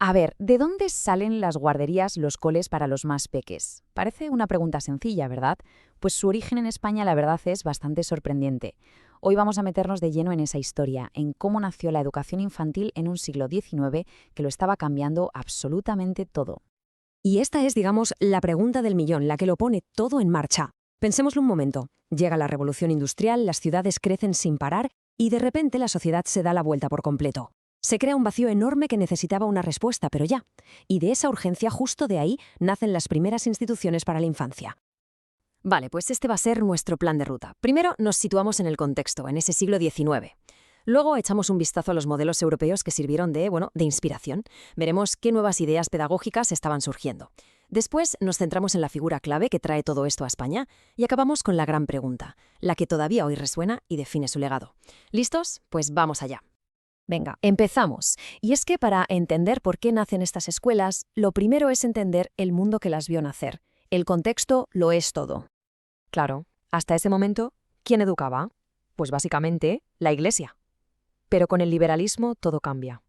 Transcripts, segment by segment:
A ver, ¿de dónde salen las guarderías, los coles para los más peques? Parece una pregunta sencilla, ¿verdad? Pues su origen en España, la verdad, es bastante sorprendente. Hoy vamos a meternos de lleno en esa historia, en cómo nació la educación infantil en un siglo XIX que lo estaba cambiando absolutamente todo. Y esta es, digamos, la pregunta del millón, la que lo pone todo en marcha. Pensémoslo un momento. Llega la revolución industrial, las ciudades crecen sin parar y de repente la sociedad se da la vuelta por completo. Se crea un vacío enorme que necesitaba una respuesta, pero ya. Y de esa urgencia, justo de ahí, nacen las primeras instituciones para la infancia. Vale, pues este va a ser nuestro plan de ruta. Primero nos situamos en el contexto, en ese siglo XIX. Luego echamos un vistazo a los modelos europeos que sirvieron de inspiración. Veremos qué nuevas ideas pedagógicas estaban surgiendo. Después nos centramos en la figura clave que trae todo esto a España y acabamos con la gran pregunta, la que todavía hoy resuena y define su legado. ¿Listos? Pues vamos allá. Venga, empezamos. Y es que para entender por qué nacen estas escuelas, lo primero es entender el mundo que las vio nacer. El contexto lo es todo. Claro, hasta ese momento, ¿quién educaba? Pues básicamente, la Iglesia. Pero con el liberalismo todo cambia.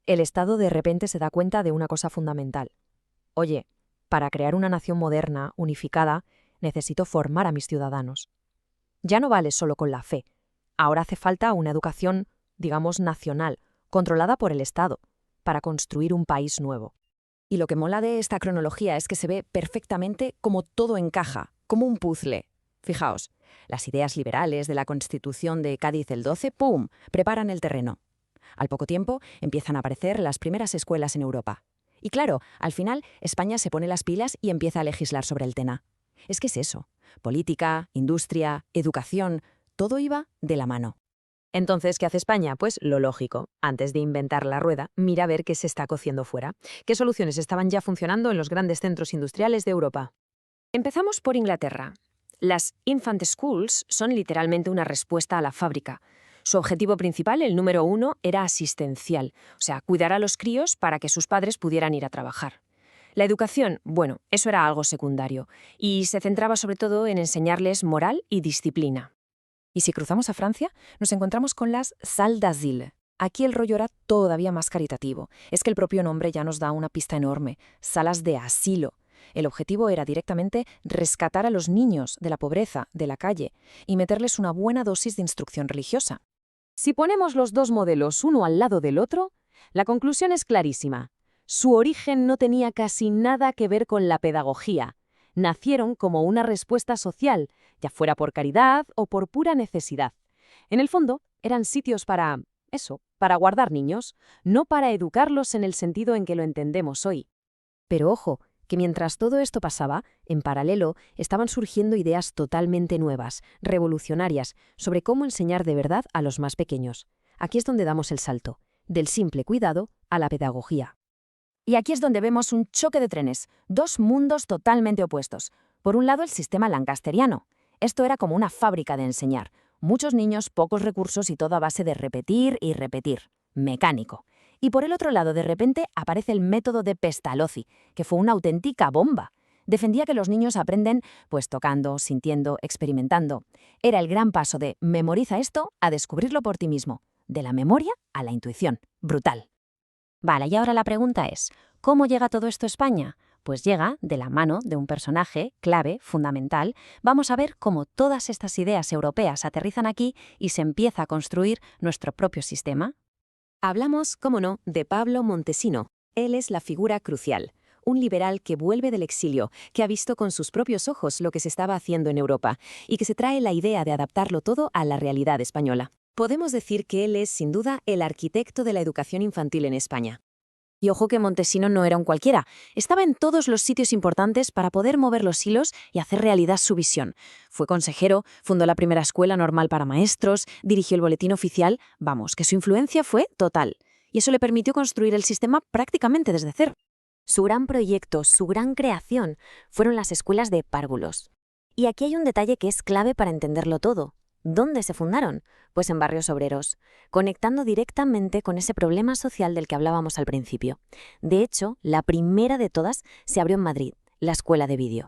El Estado de repente se da cuenta de una cosa fundamental. Oye, para crear una nación moderna, unificada, necesito formar a mis ciudadanos. Ya no vale solo con la fe. Ahora hace falta una educación, digamos, nacional, controlada por el Estado, para construir un país nuevo. Y lo que mola de esta cronología es que se ve perfectamente cómo todo encaja, como un puzzle. Fijaos, las ideas liberales de la Constitución de Cádiz el 12, ¡pum!, preparan el terreno. Al poco tiempo empiezan a aparecer las primeras escuelas en Europa. Y claro, al final España se pone las pilas y empieza a legislar sobre el tema. Es que es eso, política, industria, educación, todo iba de la mano. Entonces, ¿qué hace España? Pues lo lógico. Antes de inventar la rueda, mira a ver qué se está cociendo fuera. ¿Qué soluciones estaban ya funcionando en los grandes centros industriales de Europa? Empezamos por Inglaterra. Las infant schools son literalmente una respuesta a la fábrica. Su objetivo principal, el número 1, era asistencial, o sea, cuidar a los críos para que sus padres pudieran ir a trabajar. La educación, bueno, eso era algo secundario, y se centraba sobre todo en enseñarles moral y disciplina. Y si cruzamos a Francia, nos encontramos con las salles d'asile. Aquí el rollo era todavía más caritativo. Es que el propio nombre ya nos da una pista enorme. Salas de asilo. El objetivo era directamente rescatar a los niños de la pobreza, de la calle, y meterles una buena dosis de instrucción religiosa. Si ponemos los dos modelos uno al lado del otro, la conclusión es clarísima. Su origen no tenía casi nada que ver con la pedagogía. Nacieron como una respuesta social, ya fuera por caridad o por pura necesidad. En el fondo, eran sitios para guardar niños, no para educarlos en el sentido en que lo entendemos hoy. Pero ojo, que mientras todo esto pasaba, en paralelo, estaban surgiendo ideas totalmente nuevas, revolucionarias, sobre cómo enseñar de verdad a los más pequeños. Aquí es donde damos el salto, del simple cuidado a la pedagogía. Y aquí es donde vemos un choque de trenes, dos mundos totalmente opuestos. Por un lado, el sistema lancasteriano. Esto era como una fábrica de enseñar. Muchos niños, pocos recursos y todo a base de repetir y repetir. Mecánico. Y por el otro lado, de repente, aparece el método de Pestalozzi, que fue una auténtica bomba. Defendía que los niños aprenden, pues tocando, sintiendo, experimentando. Era el gran paso de memoriza esto a descubrirlo por ti mismo. De la memoria a la intuición. Brutal. Vale, y ahora la pregunta es, ¿cómo llega todo esto a España? Pues llega de la mano de un personaje clave, fundamental. Vamos a ver cómo todas estas ideas europeas aterrizan aquí y se empieza a construir nuestro propio sistema. Hablamos, cómo no, de Pablo Montesino. Él es la figura crucial, un liberal que vuelve del exilio, que ha visto con sus propios ojos lo que se estaba haciendo en Europa y que se trae la idea de adaptarlo todo a la realidad española. Podemos decir que él es, sin duda, el arquitecto de la educación infantil en España. Y ojo que Montesino no era un cualquiera, estaba en todos los sitios importantes para poder mover los hilos y hacer realidad su visión. Fue consejero, fundó la primera escuela normal para maestros, dirigió el boletín oficial, vamos, que su influencia fue total. Y eso le permitió construir el sistema prácticamente desde cero. Su gran proyecto, su gran creación, fueron las escuelas de párvulos. Y aquí hay un detalle que es clave para entenderlo todo. ¿Dónde se fundaron? Pues en barrios obreros, conectando directamente con ese problema social del que hablábamos al principio. De hecho, la primera de todas se abrió en Madrid, la Escuela de Vídeo.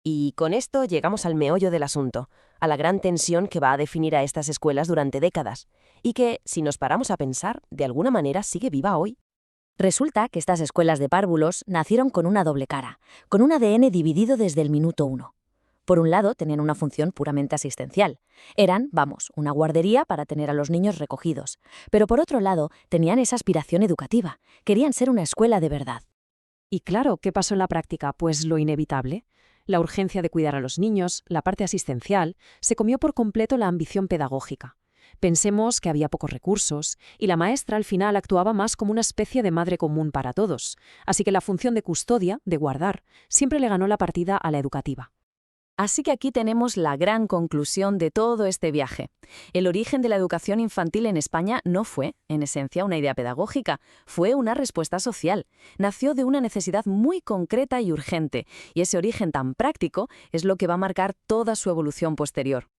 Y con esto llegamos al meollo del asunto, a la gran tensión que va a definir a estas escuelas durante décadas, y que, si nos paramos a pensar, de alguna manera sigue viva hoy. Resulta que estas escuelas de párvulos nacieron con una doble cara, con un ADN dividido desde el minuto uno. Por un lado, tenían una función puramente asistencial. Eran, una guardería para tener a los niños recogidos. Pero por otro lado, tenían esa aspiración educativa. Querían ser una escuela de verdad. Y claro, ¿qué pasó en la práctica? Pues lo inevitable. La urgencia de cuidar a los niños, la parte asistencial, se comió por completo la ambición pedagógica. Pensemos que había pocos recursos, y la maestra al final actuaba más como una especie de madre común para todos. Así que la función de custodia, de guardar, siempre le ganó la partida a la educativa. Así que aquí tenemos la gran conclusión de todo este viaje. El origen de la educación infantil en España no fue, en esencia, una idea pedagógica, fue una respuesta social. Nació de una necesidad muy concreta y urgente, y ese origen tan práctico es lo que va a marcar toda su evolución posterior.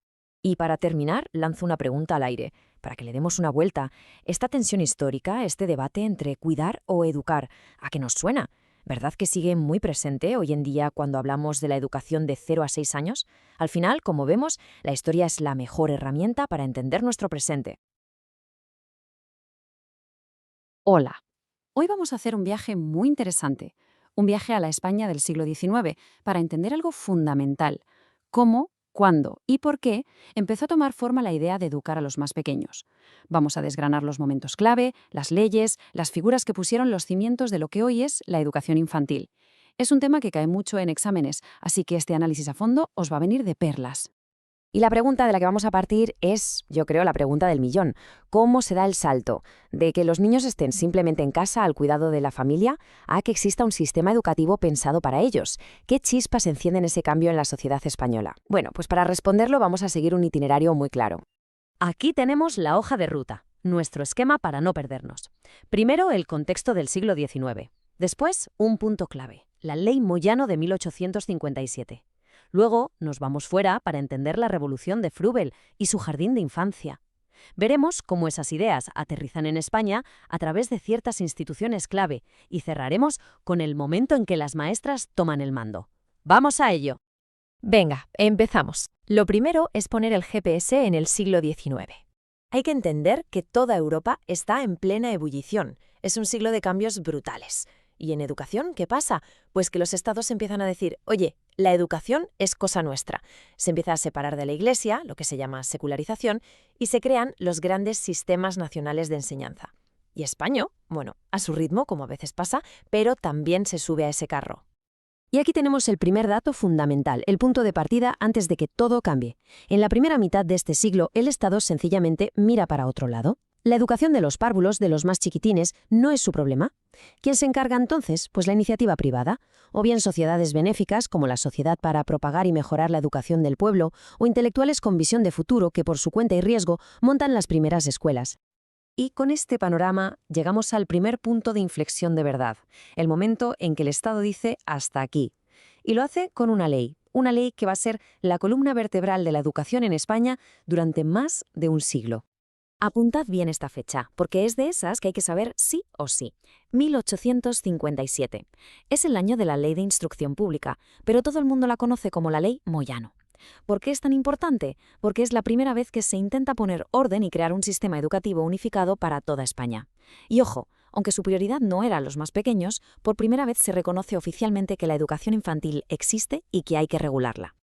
Y para terminar, lanzo una pregunta al aire, para que le demos una vuelta. Esta tensión histórica, este debate entre cuidar o educar, ¿a qué nos suena? ¿Verdad que sigue muy presente hoy en día cuando hablamos de la educación de 0 a 6 años? Al final, como vemos, la historia es la mejor herramienta para entender nuestro presente. Hola. Hoy vamos a hacer un viaje muy interesante, un viaje a la España del siglo XIX, para entender algo fundamental: cómo, cuándo y por qué empezó a tomar forma la idea de educar a los más pequeños. Vamos a desgranar los momentos clave, las leyes, las figuras que pusieron los cimientos de lo que hoy es la educación infantil. Es un tema que cae mucho en exámenes, así que este análisis a fondo os va a venir de perlas. Y la pregunta de la que vamos a partir es, yo creo, la pregunta del millón. ¿Cómo se da el salto de que los niños estén simplemente en casa al cuidado de la familia a que exista un sistema educativo pensado para ellos? ¿Qué chispas encienden ese cambio en la sociedad española? Bueno, pues para responderlo vamos a seguir un itinerario muy claro. Aquí tenemos la hoja de ruta, nuestro esquema para no perdernos. Primero, el contexto del siglo XIX. Después, un punto clave, la Ley Moyano de 1857. Luego, nos vamos fuera para entender la revolución de Froebel y su jardín de infancia. Veremos cómo esas ideas aterrizan en España a través de ciertas instituciones clave y cerraremos con el momento en que las maestras toman el mando. ¡Vamos a ello! Venga, empezamos. Lo primero es poner el GPS en el siglo XIX. Hay que entender que toda Europa está en plena ebullición. Es un siglo de cambios brutales. ¿Y en educación qué pasa? Pues que los estados empiezan a decir, oye, la educación es cosa nuestra. Se empieza a separar de la Iglesia, lo que se llama secularización, y se crean los grandes sistemas nacionales de enseñanza. Y España, a su ritmo, como a veces pasa, pero también se sube a ese carro. Y aquí tenemos el primer dato fundamental, el punto de partida antes de que todo cambie. En la primera mitad de este siglo, el Estado sencillamente mira para otro lado. La educación de los párvulos, de los más chiquitines, no es su problema. ¿Quién se encarga entonces? Pues la iniciativa privada, o bien sociedades benéficas como la Sociedad para Propagar y Mejorar la Educación del Pueblo, o intelectuales con visión de futuro que por su cuenta y riesgo montan las primeras escuelas. Y con este panorama llegamos al primer punto de inflexión de verdad, el momento en que el Estado dice hasta aquí. Y lo hace con una ley que va a ser la columna vertebral de la educación en España durante más de un siglo. Apuntad bien esta fecha, porque es de esas que hay que saber sí o sí. 1857. Es el año de la Ley de Instrucción Pública, pero todo el mundo la conoce como la Ley Moyano. ¿Por qué es tan importante? Porque es la primera vez que se intenta poner orden y crear un sistema educativo unificado para toda España. Y ojo, aunque su prioridad no era los más pequeños, por primera vez se reconoce oficialmente que la educación infantil existe y que hay que regularla.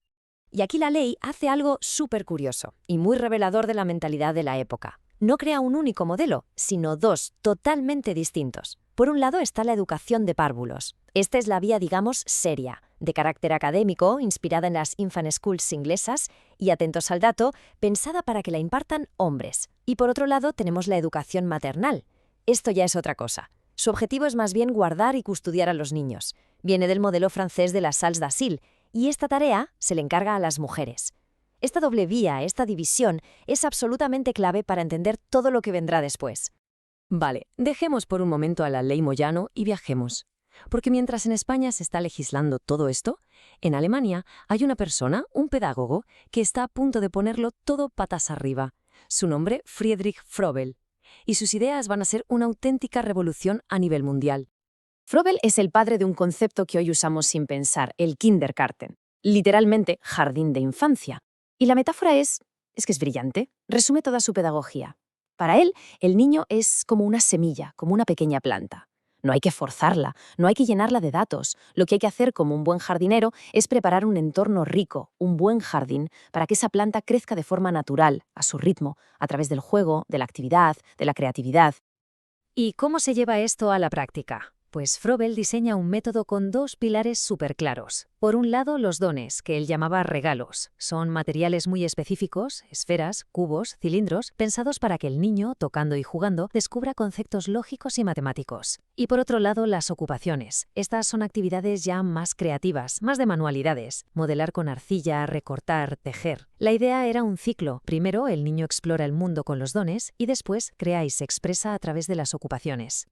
Y aquí la ley hace algo súper curioso y muy revelador de la mentalidad de la época. No crea un único modelo, sino dos totalmente distintos. Por un lado está la educación de párvulos. Esta es la vía, seria, de carácter académico, inspirada en las infant schools inglesas y, atentos al dato, pensada para que la impartan hombres. Y por otro lado tenemos la educación maternal. Esto ya es otra cosa. Su objetivo es más bien guardar y custodiar a los niños. Viene del modelo francés de las salles d'asil, y esta tarea se le encarga a las mujeres. Esta doble vía, esta división, es absolutamente clave para entender todo lo que vendrá después. Vale, dejemos por un momento a la Ley Moyano y viajemos. Porque mientras en España se está legislando todo esto, en Alemania hay una persona, un pedagogo, que está a punto de ponerlo todo patas arriba. Su nombre, Friedrich Froebel. Y sus ideas van a ser una auténtica revolución a nivel mundial. Froebel es el padre de un concepto que hoy usamos sin pensar, el Kindergarten, literalmente jardín de infancia. Y la metáfora es que es brillante, resume toda su pedagogía. Para él, el niño es como una semilla, como una pequeña planta. No hay que forzarla, no hay que llenarla de datos. Lo que hay que hacer como un buen jardinero es preparar un entorno rico, un buen jardín, para que esa planta crezca de forma natural, a su ritmo, a través del juego, de la actividad, de la creatividad. ¿Y cómo se lleva esto a la práctica? Pues Froebel diseña un método con dos pilares súper claros. Por un lado, los dones, que él llamaba regalos. Son materiales muy específicos, esferas, cubos, cilindros, pensados para que el niño, tocando y jugando, descubra conceptos lógicos y matemáticos. Y por otro lado, las ocupaciones. Estas son actividades ya más creativas, más de manualidades. Modelar con arcilla, recortar, tejer. La idea era un ciclo. Primero, el niño explora el mundo con los dones y después crea y se expresa a través de las ocupaciones.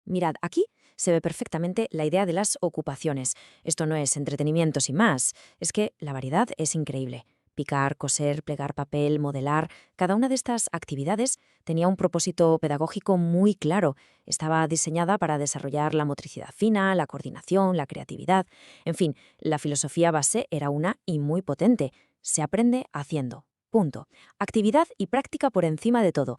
Mirad, aquí se ve perfectamente la idea de las ocupaciones. Esto no es entretenimiento sin más, es que la variedad es increíble. Picar, coser, plegar papel, modelar, cada una de estas actividades tenía un propósito pedagógico muy claro. Estaba diseñada para desarrollar la motricidad fina, la coordinación, la creatividad. En fin, la filosofía base era una y muy potente. Se aprende haciendo. Punto. Actividad y práctica por encima de todo.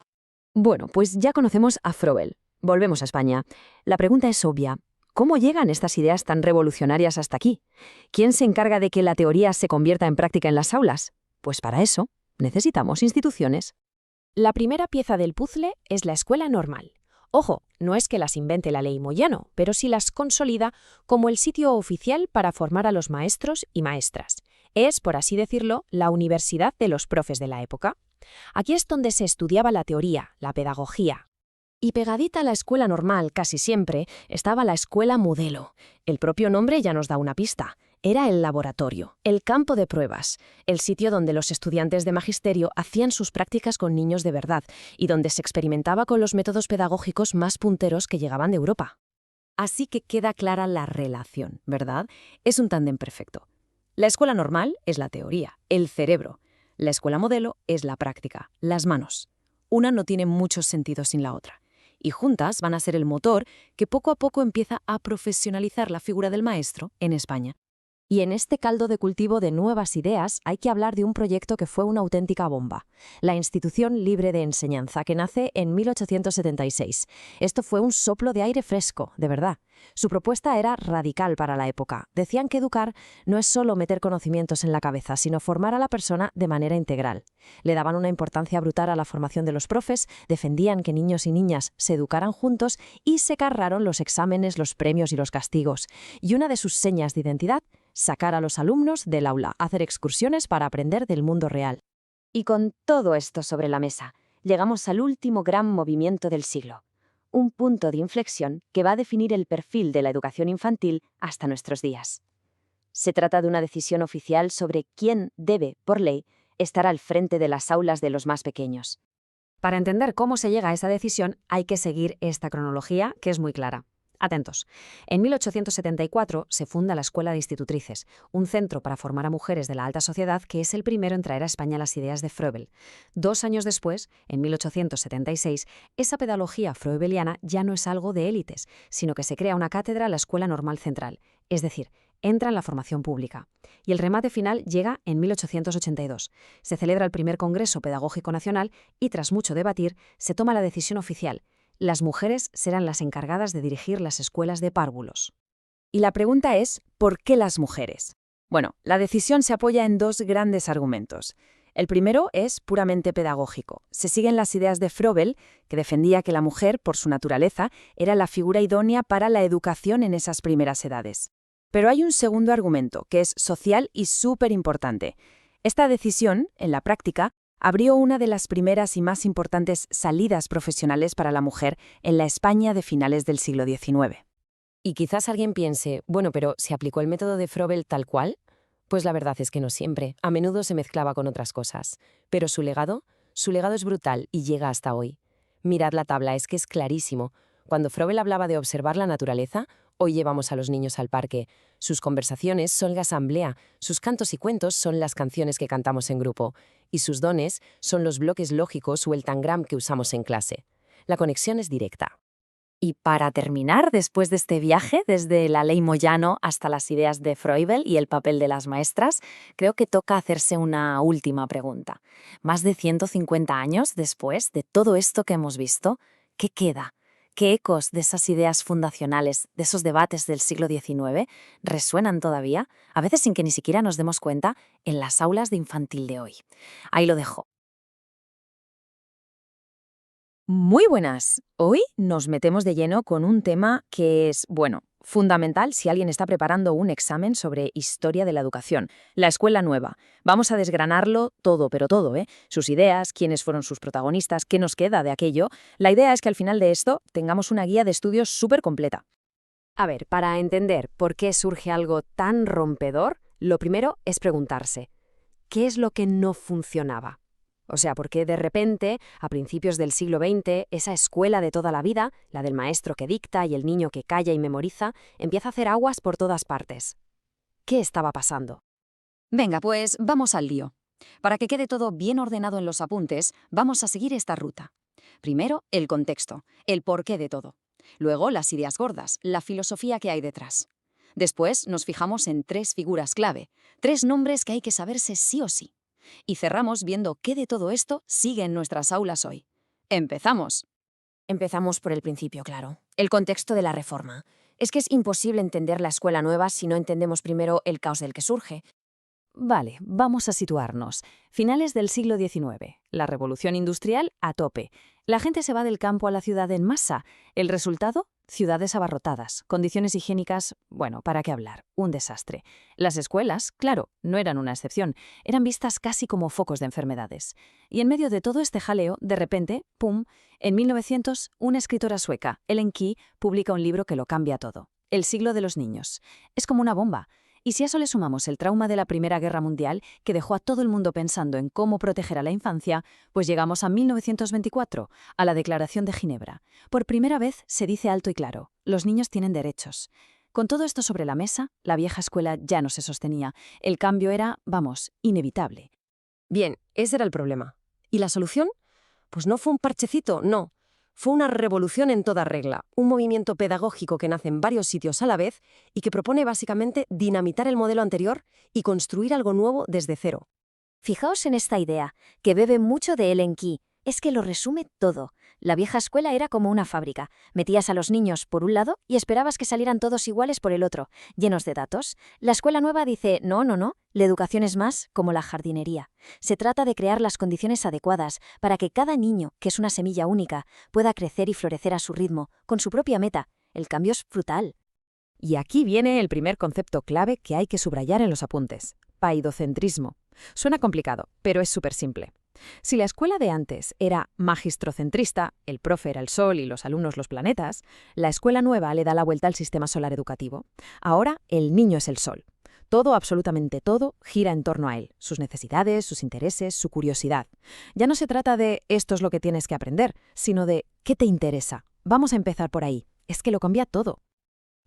Bueno, pues ya conocemos a Froebel. Volvemos a España. La pregunta es obvia. ¿Cómo llegan estas ideas tan revolucionarias hasta aquí? ¿Quién se encarga de que la teoría se convierta en práctica en las aulas? Pues para eso necesitamos instituciones. La primera pieza del puzzle es la escuela normal. Ojo, no es que las invente la ley Moyano, pero sí las consolida como el sitio oficial para formar a los maestros y maestras. Es, por así decirlo, la universidad de los profes de la época. Aquí es donde se estudiaba la teoría, la pedagogía. Y pegadita a la escuela normal, casi siempre, estaba la escuela modelo. El propio nombre ya nos da una pista. Era el laboratorio, el campo de pruebas, el sitio donde los estudiantes de magisterio hacían sus prácticas con niños de verdad y donde se experimentaba con los métodos pedagógicos más punteros que llegaban de Europa. Así que queda clara la relación, ¿verdad? Es un tándem perfecto. La escuela normal es la teoría, el cerebro. La escuela modelo es la práctica, las manos. Una no tiene mucho sentido sin la otra. Y juntas van a ser el motor que poco a poco empieza a profesionalizar la figura del maestro en España. Y en este caldo de cultivo de nuevas ideas hay que hablar de un proyecto que fue una auténtica bomba, la Institución Libre de Enseñanza, que nace en 1876. Esto fue un soplo de aire fresco, de verdad. Su propuesta era radical para la época. Decían que educar no es solo meter conocimientos en la cabeza, sino formar a la persona de manera integral. Le daban una importancia brutal a la formación de los profes, defendían que niños y niñas se educaran juntos y se cargaron los exámenes, los premios y los castigos. Y una de sus señas de identidad, sacar a los alumnos del aula, hacer excursiones para aprender del mundo real. Y con todo esto sobre la mesa, llegamos al último gran movimiento del siglo. Un punto de inflexión que va a definir el perfil de la educación infantil hasta nuestros días. Se trata de una decisión oficial sobre quién debe, por ley, estar al frente de las aulas de los más pequeños. Para entender cómo se llega a esa decisión, hay que seguir esta cronología, que es muy clara. Atentos. En 1874 se funda la Escuela de Institutrices, un centro para formar a mujeres de la alta sociedad que es el primero en traer a España las ideas de Froebel. 2 años después, en 1876, esa pedagogía froebeliana ya no es algo de élites, sino que se crea una cátedra en la Escuela Normal Central, es decir, entra en la formación pública. Y el remate final llega en 1882. Se celebra el primer Congreso Pedagógico Nacional y, tras mucho debatir, se toma la decisión oficial. Las mujeres serán las encargadas de dirigir las escuelas de párvulos. Y la pregunta es, ¿por qué las mujeres? Bueno, la decisión se apoya en 2 grandes argumentos. El primero es puramente pedagógico. Se siguen las ideas de Froebel, que defendía que la mujer, por su naturaleza, era la figura idónea para la educación en esas primeras edades. Pero hay un segundo argumento, que es social y súper importante. Esta decisión, en la práctica, abrió una de las primeras y más importantes salidas profesionales para la mujer en la España de finales del siglo XIX. Y quizás alguien piense, bueno, pero ¿se aplicó el método de Froebel tal cual? Pues la verdad es que no siempre. A menudo se mezclaba con otras cosas. Pero su legado es brutal y llega hasta hoy. Mirad la tabla, es que es clarísimo. Cuando Froebel hablaba de observar la naturaleza, hoy llevamos a los niños al parque. Sus conversaciones son la asamblea, sus cantos y cuentos son las canciones que cantamos en grupo, y sus dones son los bloques lógicos o el tangram que usamos en clase. La conexión es directa. Y para terminar, después de este viaje, desde la ley Moyano hasta las ideas de Froebel y el papel de las maestras, creo que toca hacerse una última pregunta. Más de 150 años después de todo esto que hemos visto, ¿qué queda? ¿Qué ecos de esas ideas fundacionales, de esos debates del siglo XIX, resuenan todavía, a veces sin que ni siquiera nos demos cuenta, en las aulas de infantil de hoy? Ahí lo dejo. Muy buenas. Hoy nos metemos de lleno con un tema que es, bueno, fundamental si alguien está preparando un examen sobre historia de la educación, la escuela nueva. Vamos a desgranarlo todo, pero todo, ¿eh? Sus ideas, quiénes fueron sus protagonistas, qué nos queda de aquello. La idea es que al final de esto tengamos una guía de estudios súper completa. A ver, para entender por qué surge algo tan rompedor, lo primero es preguntarse, ¿qué es lo que no funcionaba? O sea, ¿por qué de repente, a principios del siglo XX, esa escuela de toda la vida, la del maestro que dicta y el niño que calla y memoriza, empieza a hacer aguas por todas partes? ¿Qué estaba pasando? Venga, pues vamos al lío. Para que quede todo bien ordenado en los apuntes, vamos a seguir esta ruta. Primero, el contexto, el porqué de todo. Luego, las ideas gordas, la filosofía que hay detrás. Después, nos fijamos en 3 figuras clave, 3 nombres que hay que saberse sí o sí. Y cerramos viendo qué de todo esto sigue en nuestras aulas hoy. ¡Empezamos! Empezamos por el principio, claro. El contexto de la reforma. Es que es imposible entender la escuela nueva si no entendemos primero el caos del que surge. Vale, vamos a situarnos. Finales del siglo XIX. La revolución industrial a tope. La gente se va del campo a la ciudad en masa. ¿El resultado? Ciudades abarrotadas. Condiciones higiénicas, bueno, ¿para qué hablar? Un desastre. Las escuelas, claro, no eran una excepción. Eran vistas casi como focos de enfermedades. Y en medio de todo este jaleo, de repente, ¡pum!, en 1900, una escritora sueca, Ellen Key, publica un libro que lo cambia todo. El siglo de los niños. Es como una bomba. Y si a eso le sumamos el trauma de la Primera Guerra Mundial, que dejó a todo el mundo pensando en cómo proteger a la infancia, pues llegamos a 1924, a la Declaración de Ginebra. Por primera vez se dice alto y claro, los niños tienen derechos. Con todo esto sobre la mesa, la vieja escuela ya no se sostenía. El cambio era, vamos, inevitable. Bien, ese era el problema. ¿Y la solución? Pues no fue un parchecito, no. Fue una revolución en toda regla, un movimiento pedagógico que nace en varios sitios a la vez y que propone básicamente dinamitar el modelo anterior y construir algo nuevo desde cero. Fijaos en esta idea, que bebe mucho de Ellen Key. Es que lo resume todo. La vieja escuela era como una fábrica. Metías a los niños por un lado y esperabas que salieran todos iguales por el otro, llenos de datos. La escuela nueva dice, no, la educación es más como la jardinería. Se trata de crear las condiciones adecuadas para que cada niño, que es una semilla única, pueda crecer y florecer a su ritmo, con su propia meta. El cambio es brutal. Y aquí viene el primer concepto clave que hay que subrayar en los apuntes: paidocentrismo. Suena complicado, pero es súper simple. Si la escuela de antes era magistrocentrista, el profe era el sol y los alumnos los planetas, la escuela nueva le da la vuelta al sistema solar educativo. Ahora el niño es el sol. Todo, absolutamente todo, gira en torno a él, sus necesidades, sus intereses, su curiosidad. Ya no se trata de esto es lo que tienes que aprender, sino de ¿qué te interesa? Vamos a empezar por ahí. Es que lo cambia todo.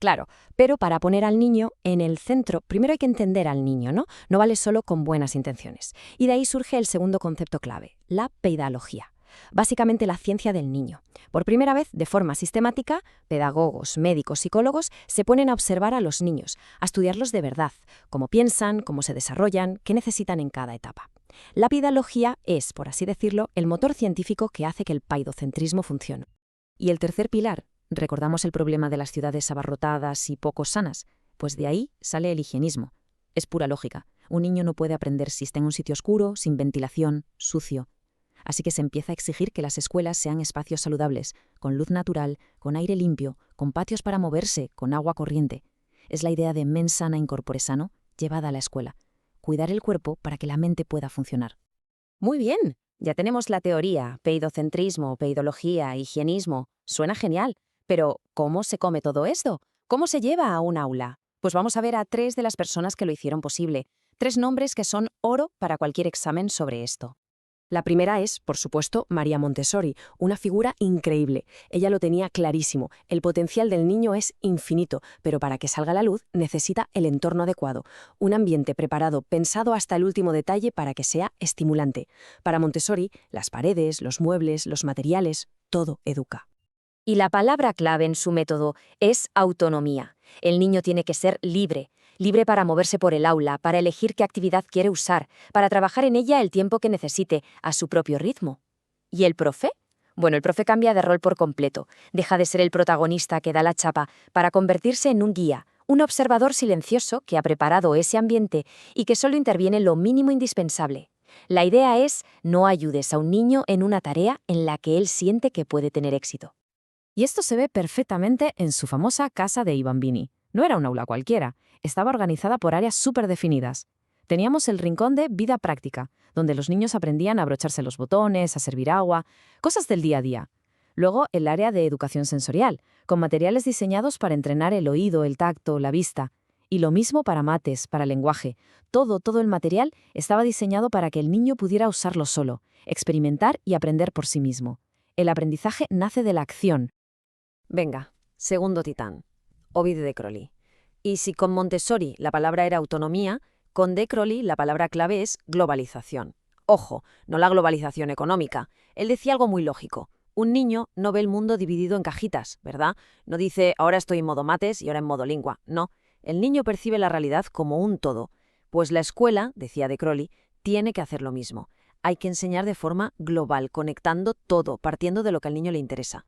Claro, pero para poner al niño en el centro, primero hay que entender al niño, ¿no? No vale solo con buenas intenciones. Y de ahí surge el segundo concepto clave, la peidalogía. Básicamente la ciencia del niño. Por primera vez, de forma sistemática, pedagogos, médicos, psicólogos se ponen a observar a los niños, a estudiarlos de verdad, cómo piensan, cómo se desarrollan, qué necesitan en cada etapa. La peidalogía es, por así decirlo, el motor científico que hace que el paidocentrismo funcione. Y el tercer pilar, ¿recordamos el problema de las ciudades abarrotadas y poco sanas? Pues de ahí sale el higienismo. Es pura lógica. Un niño no puede aprender si está en un sitio oscuro, sin ventilación, sucio. Así que se empieza a exigir que las escuelas sean espacios saludables, con luz natural, con aire limpio, con patios para moverse, con agua corriente. Es la idea de mens sana in corpore sano llevada a la escuela. Cuidar el cuerpo para que la mente pueda funcionar. Muy bien, ya tenemos la teoría, peidocentrismo, peidología, higienismo. Suena genial. Pero, ¿cómo se come todo esto? ¿Cómo se lleva a un aula? Pues vamos a ver a 3 de las personas que lo hicieron posible. 3 nombres que son oro para cualquier examen sobre esto. La primera es, por supuesto, María Montessori, una figura increíble. Ella lo tenía clarísimo. El potencial del niño es infinito, pero para que salga a la luz necesita el entorno adecuado, un ambiente preparado, pensado hasta el último detalle para que sea estimulante. Para Montessori, las paredes, los muebles, los materiales, todo educa. Y la palabra clave en su método es autonomía. El niño tiene que ser libre, libre para moverse por el aula, para elegir qué actividad quiere usar, para trabajar en ella el tiempo que necesite, a su propio ritmo. ¿Y el profe? Bueno, el profe cambia de rol por completo. Deja de ser el protagonista que da la chapa para convertirse en un guía, un observador silencioso que ha preparado ese ambiente y que solo interviene lo mínimo indispensable. La idea es no ayudes a un niño en una tarea en la que él siente que puede tener éxito. Y esto se ve perfectamente en su famosa casa de I Bambini. No era un aula cualquiera, estaba organizada por áreas súper definidas. Teníamos el rincón de vida práctica, donde los niños aprendían a abrocharse los botones, a servir agua, cosas del día a día. Luego, el área de educación sensorial, con materiales diseñados para entrenar el oído, el tacto, la vista. Y lo mismo para mates, para lenguaje. Todo el material estaba diseñado para que el niño pudiera usarlo solo, experimentar y aprender por sí mismo. El aprendizaje nace de la acción. Venga, segundo titán. Ovid de Crowley. Y si con Montessori la palabra era autonomía, con de Crowley la palabra clave es globalización. Ojo, no la globalización económica. Él decía algo muy lógico. Un niño no ve el mundo dividido en cajitas, ¿verdad? No dice, ahora estoy en modo mates y ahora en modo lengua. No, el niño percibe la realidad como un todo. Pues la escuela, decía de Crowley, tiene que hacer lo mismo. Hay que enseñar de forma global, conectando todo, partiendo de lo que al niño le interesa.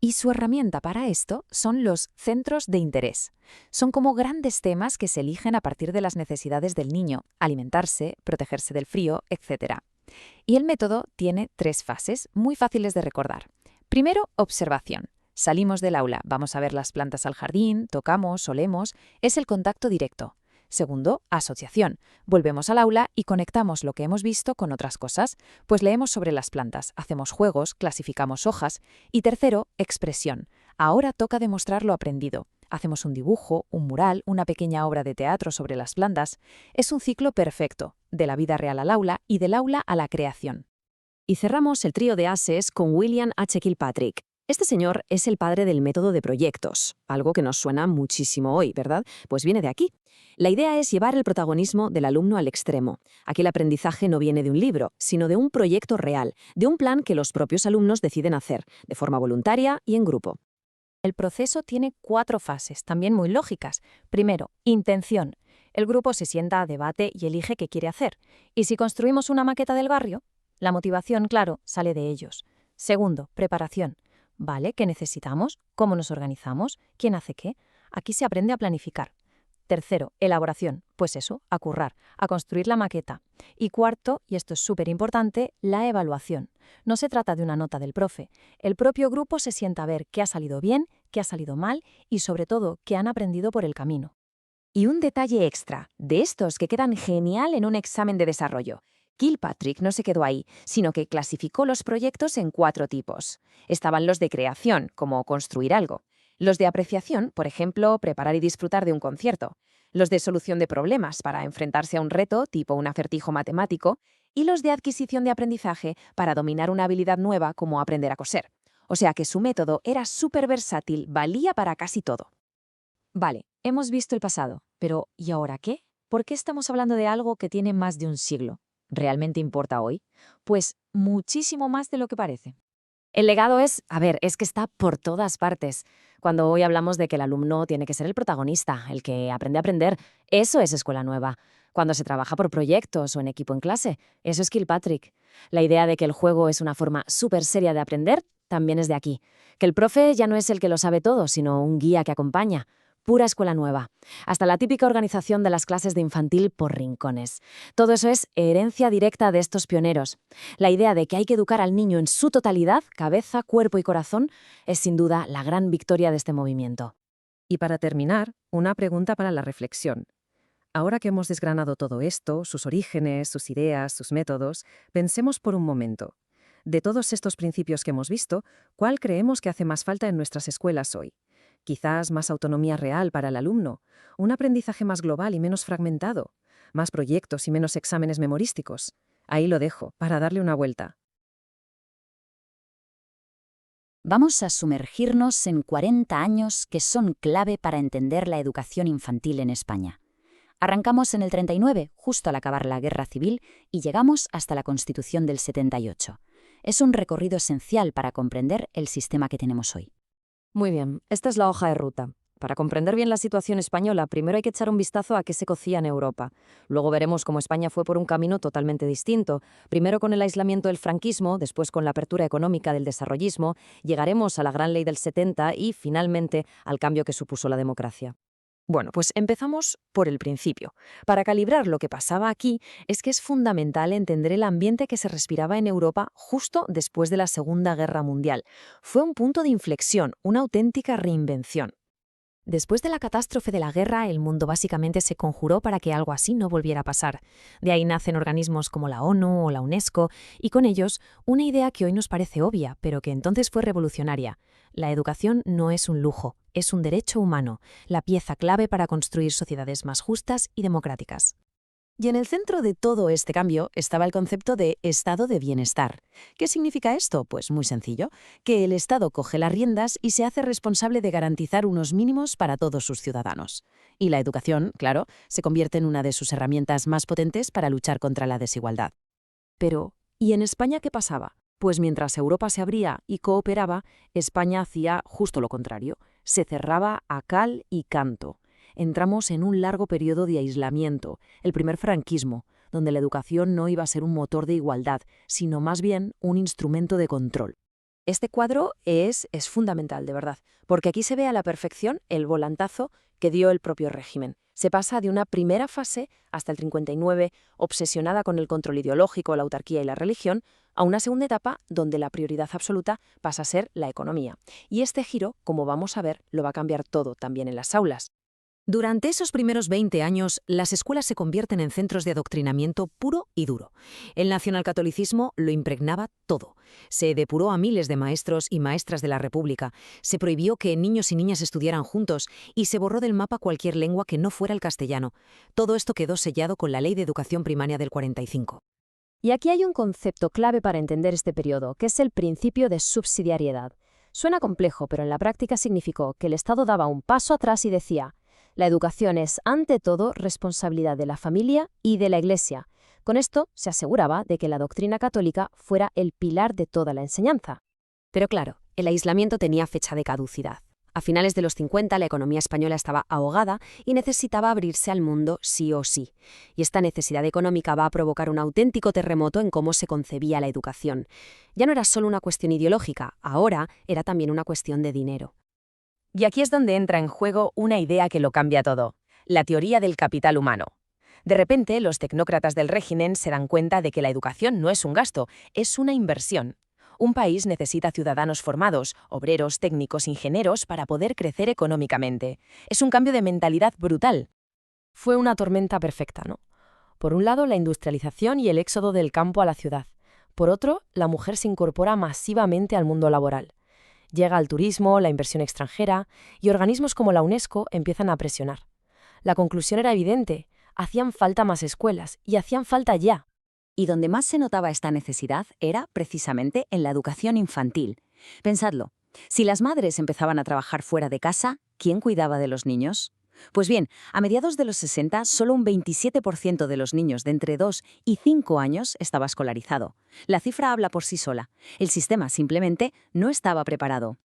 Y su herramienta para esto son los centros de interés. Son como grandes temas que se eligen a partir de las necesidades del niño, alimentarse, protegerse del frío, etc. Y el método tiene 3 fases muy fáciles de recordar. Primero, observación. Salimos del aula, vamos a ver las plantas al jardín, tocamos, olemos, es el contacto directo. Segundo, asociación. Volvemos al aula y conectamos lo que hemos visto con otras cosas, pues leemos sobre las plantas, hacemos juegos, clasificamos hojas. Y tercero, expresión. Ahora toca demostrar lo aprendido. Hacemos un dibujo, un mural, una pequeña obra de teatro sobre las plantas. Es un ciclo perfecto, de la vida real al aula y del aula a la creación. Y cerramos el trío de ases con William H. Kilpatrick. Este señor es el padre del método de proyectos, algo que nos suena muchísimo hoy, ¿verdad? Pues viene de aquí. La idea es llevar el protagonismo del alumno al extremo. Aquí el aprendizaje no viene de un libro, sino de un proyecto real, de un plan que los propios alumnos deciden hacer, de forma voluntaria y en grupo. El proceso tiene 4 fases, también muy lógicas. Primero, intención. El grupo se sienta a debate y elige qué quiere hacer. Y si construimos una maqueta del barrio, la motivación, claro, sale de ellos. Segundo, preparación. ¿Vale? ¿Qué necesitamos? ¿Cómo nos organizamos? ¿Quién hace qué? Aquí se aprende a planificar. Tercero, elaboración. Pues eso, a currar, a construir la maqueta. Y cuarto, y esto es súper importante, la evaluación. No se trata de una nota del profe. El propio grupo se sienta a ver qué ha salido bien, qué ha salido mal y, sobre todo, qué han aprendido por el camino. Y un detalle extra, de estos que quedan genial en un examen de desarrollo. Kilpatrick no se quedó ahí, sino que clasificó los proyectos en 4 tipos. Estaban los de creación, como construir algo. Los de apreciación, por ejemplo, preparar y disfrutar de un concierto. Los de solución de problemas, para enfrentarse a un reto, tipo un acertijo matemático. Y los de adquisición de aprendizaje, para dominar una habilidad nueva, como aprender a coser. O sea que su método era súper versátil, valía para casi todo. Vale, hemos visto el pasado, pero ¿y ahora qué? ¿Por qué estamos hablando de algo que tiene más de un siglo? ¿Realmente importa hoy? Pues muchísimo más de lo que parece. El legado es que está por todas partes. Cuando hoy hablamos de que el alumno tiene que ser el protagonista, el que aprende a aprender, eso es escuela nueva. Cuando se trabaja por proyectos o en equipo en clase, eso es Kilpatrick. La idea de que el juego es una forma súper seria de aprender también es de aquí. Que el profe ya no es el que lo sabe todo, sino un guía que acompaña. Pura escuela nueva. Hasta la típica organización de las clases de infantil por rincones. Todo eso es herencia directa de estos pioneros. La idea de que hay que educar al niño en su totalidad, cabeza, cuerpo y corazón, es sin duda la gran victoria de este movimiento. Y para terminar, una pregunta para la reflexión. Ahora que hemos desgranado todo esto, sus orígenes, sus ideas, sus métodos, pensemos por un momento. De todos estos principios que hemos visto, ¿cuál creemos que hace más falta en nuestras escuelas hoy? Quizás más autonomía real para el alumno, un aprendizaje más global y menos fragmentado, más proyectos y menos exámenes memorísticos. Ahí lo dejo, para darle una vuelta. Vamos a sumergirnos en 40 años que son clave para entender la educación infantil en España. Arrancamos en el 39, justo al acabar la Guerra Civil, y llegamos hasta la Constitución del 78. Es un recorrido esencial para comprender el sistema que tenemos hoy. Muy bien, esta es la hoja de ruta. Para comprender bien la situación española, primero hay que echar un vistazo a qué se cocía en Europa. Luego veremos cómo España fue por un camino totalmente distinto. Primero con el aislamiento del franquismo, después con la apertura económica del desarrollismo, llegaremos a la Gran Ley del 70 y, finalmente, al cambio que supuso la democracia. Bueno, pues empezamos por el principio. Para calibrar lo que pasaba aquí, es que es fundamental entender el ambiente que se respiraba en Europa justo después de la Segunda Guerra Mundial. Fue un punto de inflexión, una auténtica reinvención. Después de la catástrofe de la guerra, el mundo básicamente se conjuró para que algo así no volviera a pasar. De ahí nacen organismos como la ONU o la UNESCO, y con ellos una idea que hoy nos parece obvia, pero que entonces fue revolucionaria. La educación no es un lujo, es un derecho humano, la pieza clave para construir sociedades más justas y democráticas. Y en el centro de todo este cambio estaba el concepto de estado de bienestar. ¿Qué significa esto? Pues muy sencillo, que el Estado coge las riendas y se hace responsable de garantizar unos mínimos para todos sus ciudadanos. Y la educación, claro, se convierte en una de sus herramientas más potentes para luchar contra la desigualdad. Pero, ¿y en España qué pasaba? Pues mientras Europa se abría y cooperaba, España hacía justo lo contrario. Se cerraba a cal y canto. Entramos en un largo periodo de aislamiento, el primer franquismo, donde la educación no iba a ser un motor de igualdad, sino más bien un instrumento de control. Este cuadro es fundamental, de verdad, porque aquí se ve a la perfección el volantazo que dio el propio régimen. Se pasa de una primera fase, hasta el 59, obsesionada con el control ideológico, la autarquía y la religión, a una segunda etapa donde la prioridad absoluta pasa a ser la economía. Y este giro, como vamos a ver, lo va a cambiar todo también en las aulas. Durante esos primeros 20 años, las escuelas se convierten en centros de adoctrinamiento puro y duro. El nacionalcatolicismo lo impregnaba todo. Se depuró a miles de maestros y maestras de la República, se prohibió que niños y niñas estudiaran juntos y se borró del mapa cualquier lengua que no fuera el castellano. Todo esto quedó sellado con la Ley de Educación Primaria del 45. Y aquí hay un concepto clave para entender este periodo, que es el principio de subsidiariedad. Suena complejo, pero en la práctica significó que el Estado daba un paso atrás y decía: la educación es, ante todo, responsabilidad de la familia y de la Iglesia. Con esto se aseguraba de que la doctrina católica fuera el pilar de toda la enseñanza. Pero claro, el aislamiento tenía fecha de caducidad. A finales de los 50 la economía española estaba ahogada y necesitaba abrirse al mundo sí o sí. Y esta necesidad económica va a provocar un auténtico terremoto en cómo se concebía la educación. Ya no era solo una cuestión ideológica, ahora era también una cuestión de dinero. Y aquí es donde entra en juego una idea que lo cambia todo: la teoría del capital humano. De repente, los tecnócratas del régimen se dan cuenta de que la educación no es un gasto, es una inversión. Un país necesita ciudadanos formados, obreros, técnicos, ingenieros, para poder crecer económicamente. Es un cambio de mentalidad brutal. Fue una tormenta perfecta, ¿no? Por un lado, la industrialización y el éxodo del campo a la ciudad. Por otro, la mujer se incorpora masivamente al mundo laboral. Llega el turismo, la inversión extranjera, y organismos como la UNESCO empiezan a presionar. La conclusión era evidente: hacían falta más escuelas, y hacían falta ya. Y donde más se notaba esta necesidad era precisamente en la educación infantil. Pensadlo, si las madres empezaban a trabajar fuera de casa, ¿quién cuidaba de los niños? Pues bien, a mediados de los 60, solo un 27% de los niños de entre 2 y 5 años estaba escolarizado. La cifra habla por sí sola. El sistema simplemente no estaba preparado.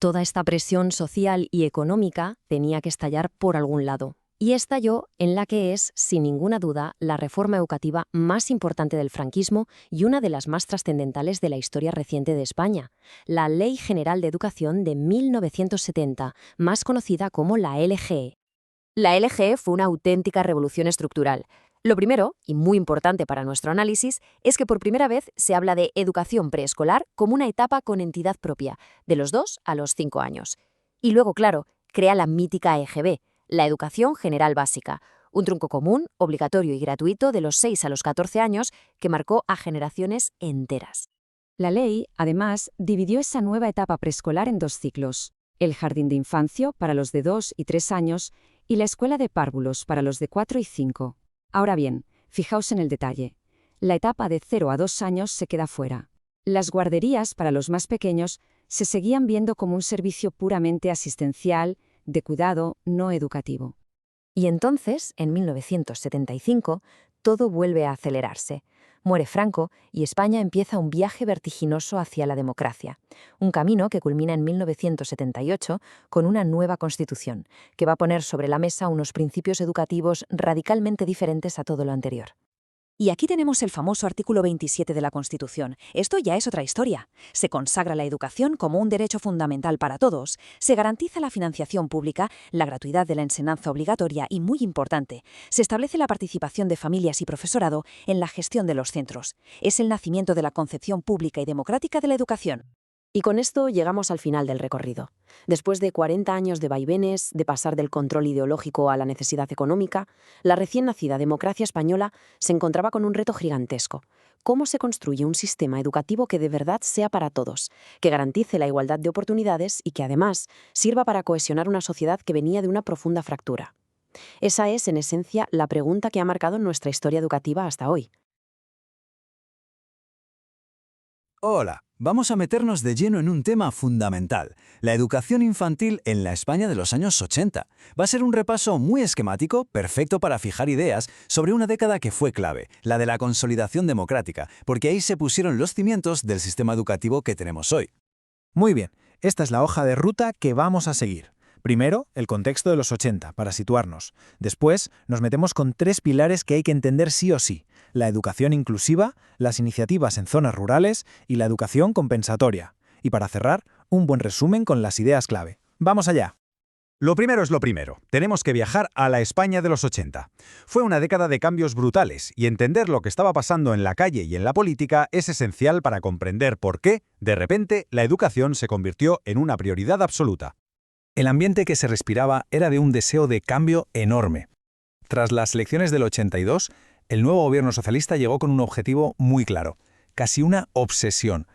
Toda esta presión social y económica tenía que estallar por algún lado. Y estalló en la que es, sin ninguna duda, la reforma educativa más importante del franquismo y una de las más trascendentales de la historia reciente de España: la Ley General de Educación de 1970, más conocida como la LGE. La LGE fue una auténtica revolución estructural. Lo primero, y muy importante para nuestro análisis, es que por primera vez se habla de educación preescolar como una etapa con entidad propia, de los 2 a los 5 años. Y luego, claro, crea la mítica EGB, la Educación General Básica, un tronco común, obligatorio y gratuito de los 6 a los 14 años que marcó a generaciones enteras. La ley, además, dividió esa nueva etapa preescolar en 2 ciclos: el jardín de infancia para los de 2 y 3 años y la escuela de párvulos para los de 4 y 5. Ahora bien, fijaos en el detalle. La etapa de 0 a 2 años se queda fuera. Las guarderías para los más pequeños se seguían viendo como un servicio puramente asistencial, de cuidado, no educativo. Y entonces, en 1975, todo vuelve a acelerarse. Muere Franco y España empieza un viaje vertiginoso hacia la democracia. Un camino que culmina en 1978 con una nueva Constitución, que va a poner sobre la mesa unos principios educativos radicalmente diferentes a todo lo anterior. Y aquí tenemos el famoso artículo 27 de la Constitución. Esto ya es otra historia. Se consagra la educación como un derecho fundamental para todos, se garantiza la financiación pública, la gratuidad de la enseñanza obligatoria y, muy importante, se establece la participación de familias y profesorado en la gestión de los centros. Es el nacimiento de la concepción pública y democrática de la educación. Y con esto llegamos al final del recorrido. Después de 40 años de vaivenes, de pasar del control ideológico a la necesidad económica, la recién nacida democracia española se encontraba con un reto gigantesco. ¿Cómo se construye un sistema educativo que de verdad sea para todos, que garantice la igualdad de oportunidades y que además sirva para cohesionar una sociedad que venía de una profunda fractura? Esa es, en esencia, la pregunta que ha marcado nuestra historia educativa hasta hoy. Hola, vamos a meternos de lleno en un tema fundamental, la educación infantil en la España de los años 80. Va a ser un repaso muy esquemático, perfecto para fijar ideas sobre una década que fue clave, la de la consolidación democrática, porque ahí se pusieron los cimientos del sistema educativo que tenemos hoy. Muy bien, esta es la hoja de ruta que vamos a seguir. Primero, el contexto de los 80, para situarnos. Después, nos metemos con 3 pilares que hay que entender sí o sí: la educación inclusiva, las iniciativas en zonas rurales y la educación compensatoria. Y para cerrar, un buen resumen con las ideas clave. ¡Vamos allá! Lo primero es lo primero. Tenemos que viajar a la España de los 80. Fue una década de cambios brutales y entender lo que estaba pasando en la calle y en la política es esencial para comprender por qué, de repente, la educación se convirtió en una prioridad absoluta. El ambiente que se respiraba era de un deseo de cambio enorme. Tras las elecciones del 82, el nuevo gobierno socialista llegó con un objetivo muy claro, casi una obsesión.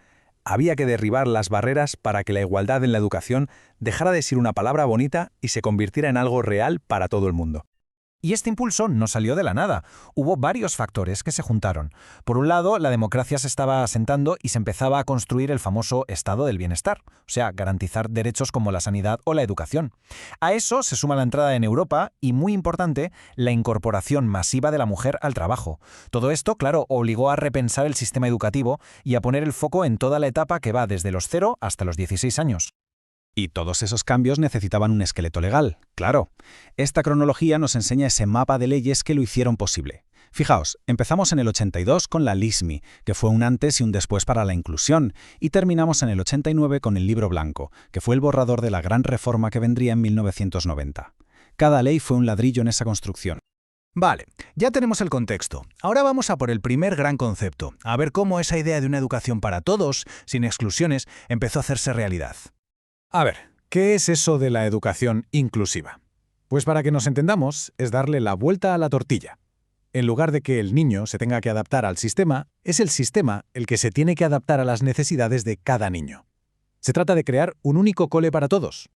Había que derribar las barreras para que la igualdad en la educación dejara de ser una palabra bonita y se convirtiera en algo real para todo el mundo. Y este impulso no salió de la nada. Hubo varios factores que se juntaron. Por un lado, la democracia se estaba asentando y se empezaba a construir el famoso estado del bienestar, o sea, garantizar derechos como la sanidad o la educación. A eso se suma la entrada en Europa y, muy importante, la incorporación masiva de la mujer al trabajo. Todo esto, claro, obligó a repensar el sistema educativo y a poner el foco en toda la etapa que va desde los 0 hasta los 16 años. Y todos esos cambios necesitaban un esqueleto legal, claro. Esta cronología nos enseña ese mapa de leyes que lo hicieron posible. Fijaos, empezamos en el 82 con la LISMI, que fue un antes y un después para la inclusión, y terminamos en el 89 con el Libro Blanco, que fue el borrador de la gran reforma que vendría en 1990. Cada ley fue un ladrillo en esa construcción. Vale, ya tenemos el contexto. Ahora vamos a por el primer gran concepto, a ver cómo esa idea de una educación para todos, sin exclusiones, empezó a hacerse realidad. A ver, ¿qué es eso de la educación inclusiva? Pues para que nos entendamos, es darle la vuelta a la tortilla. En lugar de que el niño se tenga que adaptar al sistema, es el sistema el que se tiene que adaptar a las necesidades de cada niño. Se trata de crear un único cole para todos.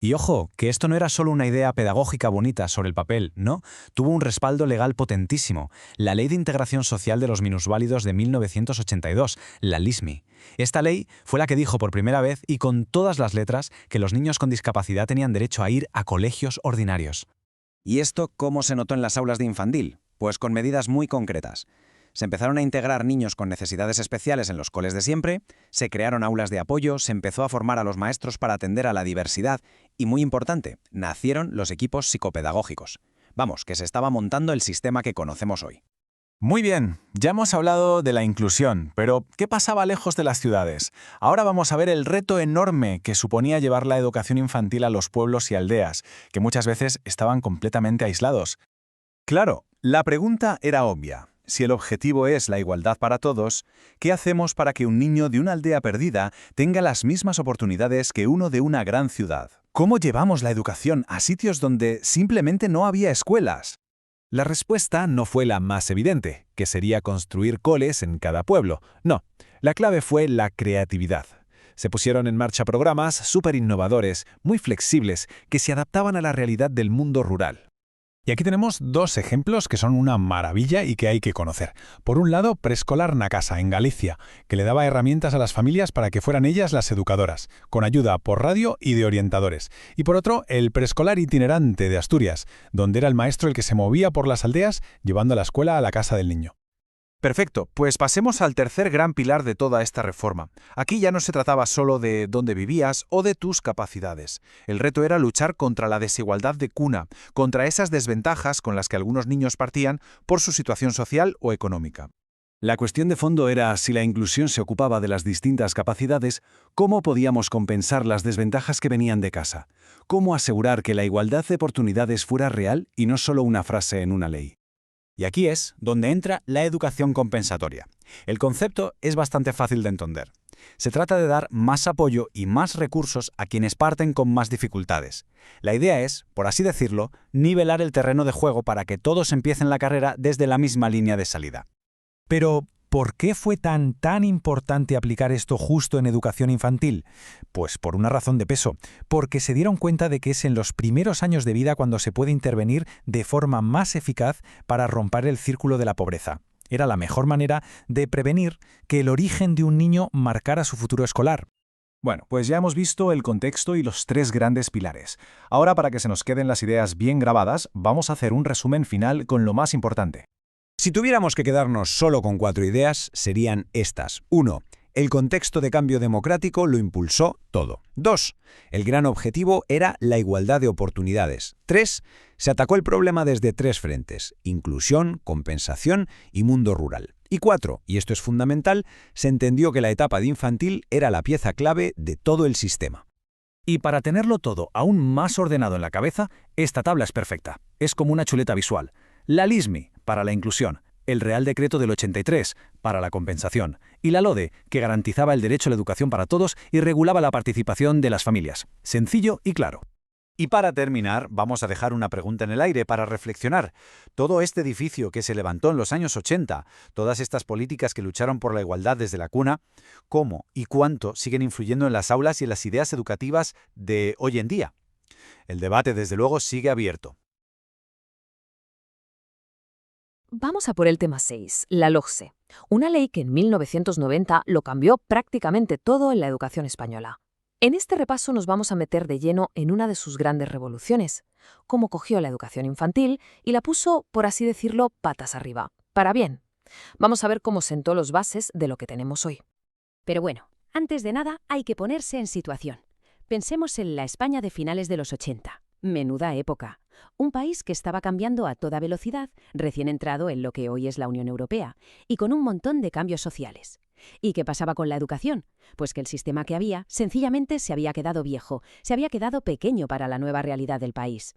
Y ojo, que esto no era solo una idea pedagógica bonita sobre el papel, ¿no? Tuvo un respaldo legal potentísimo, la Ley de Integración Social de los Minusválidos de 1982, la LISMI. Esta ley fue la que dijo por primera vez y con todas las letras que los niños con discapacidad tenían derecho a ir a colegios ordinarios. ¿Y esto cómo se notó en las aulas de infantil? Pues con medidas muy concretas. Se empezaron a integrar niños con necesidades especiales en los coles de siempre, se crearon aulas de apoyo, se empezó a formar a los maestros para atender a la diversidad y, muy importante, nacieron los equipos psicopedagógicos. Vamos, que se estaba montando el sistema que conocemos hoy. Muy bien, ya hemos hablado de la inclusión, pero ¿qué pasaba lejos de las ciudades? Ahora vamos a ver el reto enorme que suponía llevar la educación infantil a los pueblos y aldeas, que muchas veces estaban completamente aislados. Claro, la pregunta era obvia. Si el objetivo es la igualdad para todos, ¿qué hacemos para que un niño de una aldea perdida tenga las mismas oportunidades que uno de una gran ciudad? ¿Cómo llevamos la educación a sitios donde simplemente no había escuelas? La respuesta no fue la más evidente, que sería construir coles en cada pueblo. No, la clave fue la creatividad. Se pusieron en marcha programas súper innovadores, muy flexibles, que se adaptaban a la realidad del mundo rural. Y aquí tenemos 2 ejemplos que son una maravilla y que hay que conocer. Por un lado, Preescolar na Casa, en Galicia, que le daba herramientas a las familias para que fueran ellas las educadoras, con ayuda por radio y de orientadores. Y por otro, el Preescolar itinerante de Asturias, donde era el maestro el que se movía por las aldeas llevando la escuela a la casa del niño. Perfecto, pues pasemos al tercer gran pilar de toda esta reforma. Aquí ya no se trataba solo de dónde vivías o de tus capacidades. El reto era luchar contra la desigualdad de cuna, contra esas desventajas con las que algunos niños partían por su situación social o económica. La cuestión de fondo era, si la inclusión se ocupaba de las distintas capacidades, ¿cómo podíamos compensar las desventajas que venían de casa? ¿Cómo asegurar que la igualdad de oportunidades fuera real y no solo una frase en una ley? Y aquí es donde entra la educación compensatoria. El concepto es bastante fácil de entender. Se trata de dar más apoyo y más recursos a quienes parten con más dificultades. La idea es, por así decirlo, nivelar el terreno de juego para que todos empiecen la carrera desde la misma línea de salida. Pero, ¿por qué fue tan importante aplicar esto justo en educación infantil? Pues por una razón de peso, porque se dieron cuenta de que es en los primeros años de vida cuando se puede intervenir de forma más eficaz para romper el círculo de la pobreza. Era la mejor manera de prevenir que el origen de un niño marcara su futuro escolar. Bueno, pues ya hemos visto el contexto y los tres grandes pilares. Ahora, para que se nos queden las ideas bien grabadas, vamos a hacer un resumen final con lo más importante. Si tuviéramos que quedarnos solo con 4 ideas, serían estas. 1. El contexto de cambio democrático lo impulsó todo. 2. El gran objetivo era la igualdad de oportunidades. 3. Se atacó el problema desde 3 frentes: inclusión, compensación y mundo rural. Y 4, y esto es fundamental, se entendió que la etapa de infantil era la pieza clave de todo el sistema. Y para tenerlo todo aún más ordenado en la cabeza, esta tabla es perfecta. Es como una chuleta visual. La LISMI, para la inclusión, el Real Decreto del 83, para la compensación, y la LODE, que garantizaba el derecho a la educación para todos y regulaba la participación de las familias. Sencillo y claro. Y para terminar, vamos a dejar una pregunta en el aire para reflexionar. Todo este edificio que se levantó en los años 80, todas estas políticas que lucharon por la igualdad desde la cuna, ¿cómo y cuánto siguen influyendo en las aulas y en las ideas educativas de hoy en día? El debate, desde luego, sigue abierto. Vamos a por el tema 6, la LOGSE, una ley que en 1990 lo cambió prácticamente todo en la educación española. En este repaso nos vamos a meter de lleno en una de sus grandes revoluciones, cómo cogió la educación infantil y la puso, por así decirlo, patas arriba, para bien. Vamos a ver cómo sentó las bases de lo que tenemos hoy. Pero bueno, antes de nada hay que ponerse en situación. Pensemos en la España de finales de los 80. Menuda época. Un país que estaba cambiando a toda velocidad, recién entrado en lo que hoy es la Unión Europea, y con un montón de cambios sociales. ¿Y qué pasaba con la educación? Pues que el sistema que había sencillamente se había quedado viejo, se había quedado pequeño para la nueva realidad del país.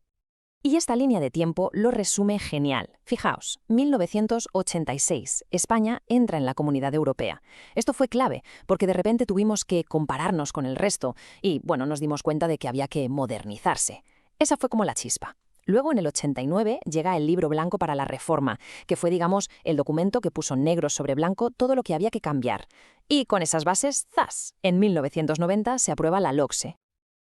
Y esta línea de tiempo lo resume genial. Fijaos, 1986, España entra en la Comunidad Europea. Esto fue clave, porque de repente tuvimos que compararnos con el resto y, bueno, nos dimos cuenta de que había que modernizarse. Esa fue como la chispa. Luego, en el 89, llega el Libro Blanco para la Reforma, que fue, digamos, el documento que puso negro sobre blanco todo lo que había que cambiar. Y con esas bases, ¡zas!, en 1990 se aprueba la LOGSE.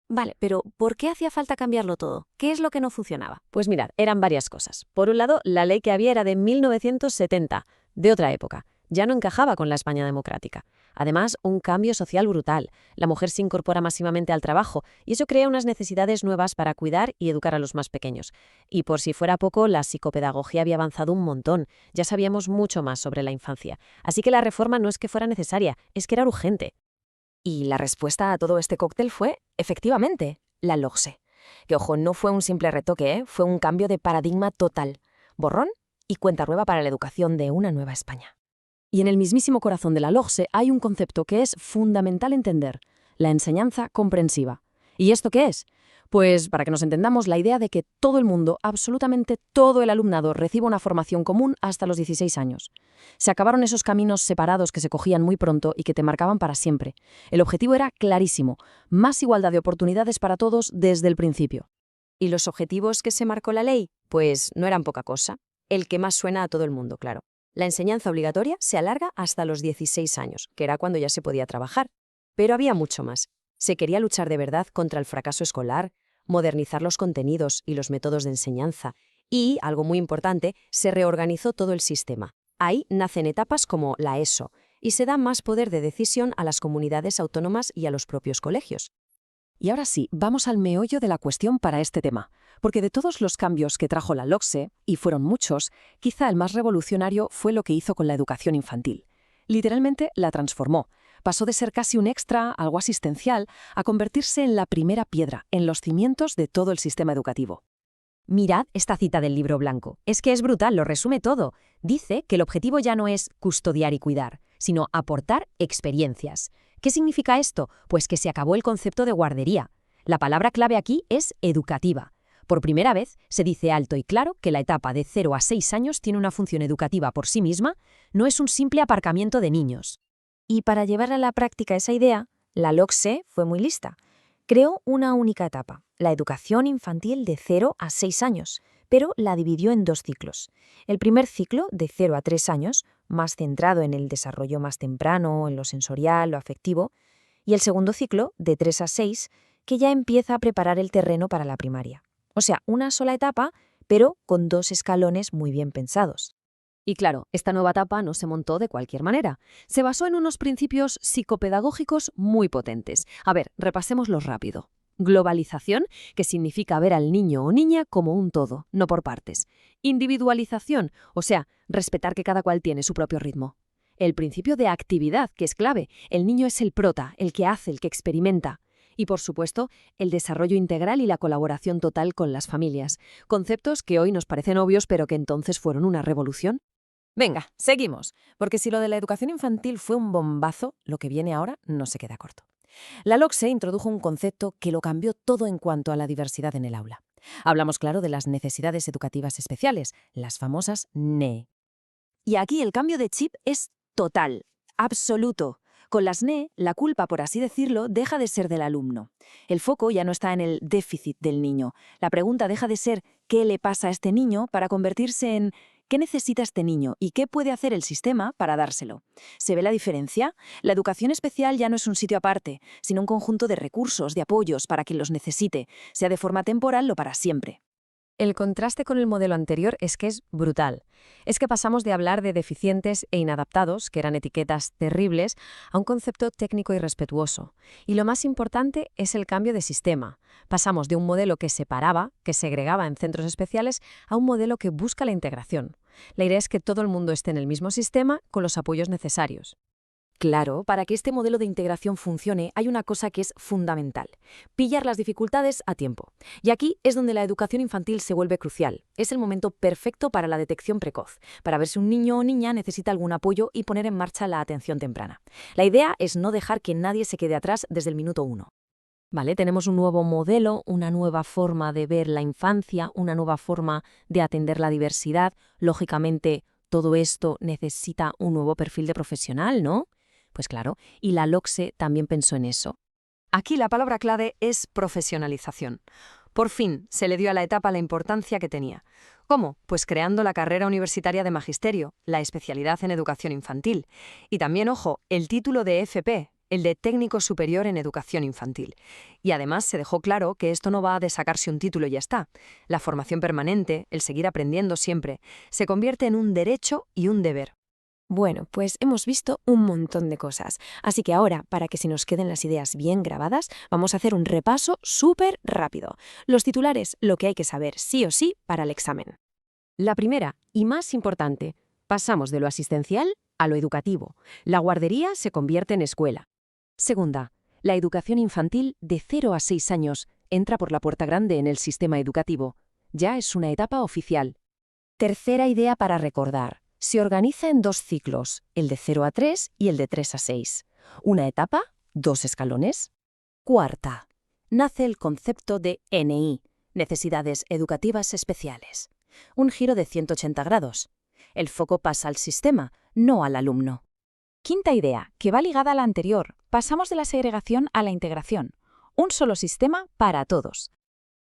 Vale, pero ¿por qué hacía falta cambiarlo todo? ¿Qué es lo que no funcionaba? Pues mirad, eran varias cosas. Por un lado, la ley que había era de 1970, de otra época. Ya no encajaba con la España democrática. Además, un cambio social brutal. La mujer se incorpora masivamente al trabajo y eso crea unas necesidades nuevas para cuidar y educar a los más pequeños. Y por si fuera poco, la psicopedagogía había avanzado un montón. Ya sabíamos mucho más sobre la infancia. Así que la reforma no es que fuera necesaria, es que era urgente. Y la respuesta a todo este cóctel fue, efectivamente, la LOGSE. Que, ojo, no fue un simple retoque, fue un cambio de paradigma total. Borrón y cuenta nueva para la educación de una nueva España. Y en el mismísimo corazón de la LOGSE hay un concepto que es fundamental entender, la enseñanza comprensiva. ¿Y esto qué es? Pues, para que nos entendamos, la idea de que todo el mundo, absolutamente todo el alumnado, reciba una formación común hasta los 16 años. Se acabaron esos caminos separados que se cogían muy pronto y que te marcaban para siempre. El objetivo era clarísimo, más igualdad de oportunidades para todos desde el principio. ¿Y los objetivos que se marcó la ley? Pues no eran poca cosa. El que más suena a todo el mundo, claro. La enseñanza obligatoria se alarga hasta los 16 años, que era cuando ya se podía trabajar. Pero había mucho más. Se quería luchar de verdad contra el fracaso escolar, modernizar los contenidos y los métodos de enseñanza. Y, algo muy importante, se reorganizó todo el sistema. Ahí nacen etapas como la ESO, y se da más poder de decisión a las comunidades autónomas y a los propios colegios. Y ahora sí, vamos al meollo de la cuestión para este tema, porque de todos los cambios que trajo la LOCSE, y fueron muchos, quizá el más revolucionario fue lo que hizo con la educación infantil. Literalmente la transformó. Pasó de ser casi un extra, algo asistencial, a convertirse en la primera piedra, en los cimientos de todo el sistema educativo. Mirad esta cita del Libro Blanco. Es que es brutal, lo resume todo. Dice que el objetivo ya no es custodiar y cuidar, sino aportar experiencias. ¿Qué significa esto? Pues que se acabó el concepto de guardería. La palabra clave aquí es educativa. Por primera vez se dice alto y claro que la etapa de 0 a 6 años tiene una función educativa por sí misma, no es un simple aparcamiento de niños. Y para llevar a la práctica esa idea, la LOCSE fue muy lista. Creó una única etapa, la educación infantil de 0 a 6 años, pero la dividió en 2 ciclos. El primer ciclo, de 0 a 3 años, más centrado en el desarrollo más temprano, en lo sensorial, lo afectivo, y el segundo ciclo, de 3 a 6, que ya empieza a preparar el terreno para la primaria. O sea, una sola etapa, pero con 2 escalones muy bien pensados. Y claro, esta nueva etapa no se montó de cualquier manera. Se basó en unos principios psicopedagógicos muy potentes. A ver, repasémoslos rápido. Globalización, que significa ver al niño o niña como un todo, no por partes. Individualización, o sea, respetar que cada cual tiene su propio ritmo. El principio de actividad, que es clave. El niño es el prota, el que hace, el que experimenta. Y, por supuesto, el desarrollo integral y la colaboración total con las familias. Conceptos que hoy nos parecen obvios, pero que entonces fueron una revolución. Venga, seguimos, porque si lo de la educación infantil fue un bombazo, lo que viene ahora no se queda corto. La LOCSE introdujo un concepto que lo cambió todo en cuanto a la diversidad en el aula. Hablamos, claro, de las necesidades educativas especiales, las famosas NEE. Y aquí el cambio de chip es total, absoluto. Con las NEE, la culpa, por así decirlo, deja de ser del alumno. El foco ya no está en el déficit del niño. La pregunta deja de ser ¿qué le pasa a este niño? Para convertirse en ¿qué necesita este niño y qué puede hacer el sistema para dárselo? ¿Se ve la diferencia? La educación especial ya no es un sitio aparte, sino un conjunto de recursos, de apoyos para quien los necesite, sea de forma temporal o para siempre. El contraste con el modelo anterior es que es brutal. Es que pasamos de hablar de deficientes e inadaptados, que eran etiquetas terribles, a un concepto técnico y respetuoso. Y lo más importante es el cambio de sistema. Pasamos de un modelo que separaba, que segregaba en centros especiales, a un modelo que busca la integración. La idea es que todo el mundo esté en el mismo sistema con los apoyos necesarios. Claro, para que este modelo de integración funcione hay una cosa que es fundamental: pillar las dificultades a tiempo. Y aquí es donde la educación infantil se vuelve crucial. Es el momento perfecto para la detección precoz, para ver si un niño o niña necesita algún apoyo y poner en marcha la atención temprana. La idea es no dejar que nadie se quede atrás desde el minuto 1. Vale, tenemos un nuevo modelo, una nueva forma de ver la infancia, una nueva forma de atender la diversidad. Lógicamente, todo esto necesita un nuevo perfil de profesional, ¿no? Pues claro, y la LOCSE también pensó en eso. Aquí la palabra clave es profesionalización. Por fin se le dio a la etapa la importancia que tenía. ¿Cómo? Pues creando la carrera universitaria de magisterio, la especialidad en educación infantil. Y también, ojo, el título de FP, el de técnico superior en educación infantil. Y además se dejó claro que esto no va de sacarse un título y ya está. La formación permanente, el seguir aprendiendo siempre, se convierte en un derecho y un deber. Bueno, pues hemos visto un montón de cosas, así que ahora, para que se nos queden las ideas bien grabadas, vamos a hacer un repaso súper rápido. Los titulares, lo que hay que saber sí o sí para el examen. La primera, y más importante, pasamos de lo asistencial a lo educativo. La guardería se convierte en escuela. Segunda, la educación infantil de 0 a 6 años entra por la puerta grande en el sistema educativo. Ya es una etapa oficial. Tercera idea para recordar. Se organiza en 2 ciclos, el de 0 a 3 y el de 3 a 6. Una etapa, 2 escalones. Cuarta, nace el concepto de NI, Necesidades Educativas Especiales. Un giro de 180 grados. El foco pasa al sistema, no al alumno. Quinta idea, que va ligada a la anterior. Pasamos de la segregación a la integración. Un solo sistema para todos.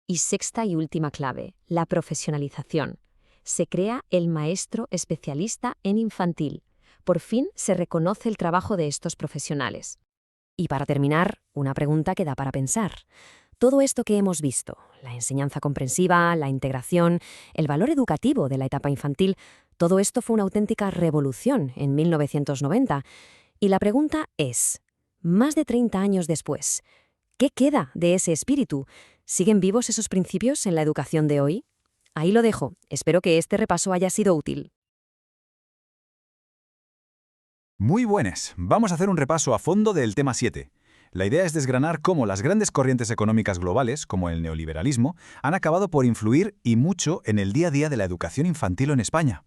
Y sexta y última clave, la profesionalización. Se crea el maestro especialista en infantil. Por fin se reconoce el trabajo de estos profesionales. Y para terminar, una pregunta que da para pensar. Todo esto que hemos visto, la enseñanza comprensiva, la integración, el valor educativo de la etapa infantil, todo esto fue una auténtica revolución en 1990. Y la pregunta es, más de 30 años después, ¿Qué queda de ese espíritu? ¿Siguen vivos esos principios en la educación de hoy? Ahí lo dejo. Espero que este repaso haya sido útil. Muy buenas. Vamos a hacer un repaso a fondo del tema 7. La idea es desgranar cómo las grandes corrientes económicas globales, como el neoliberalismo, han acabado por influir y mucho en el día a día de la educación infantil en España.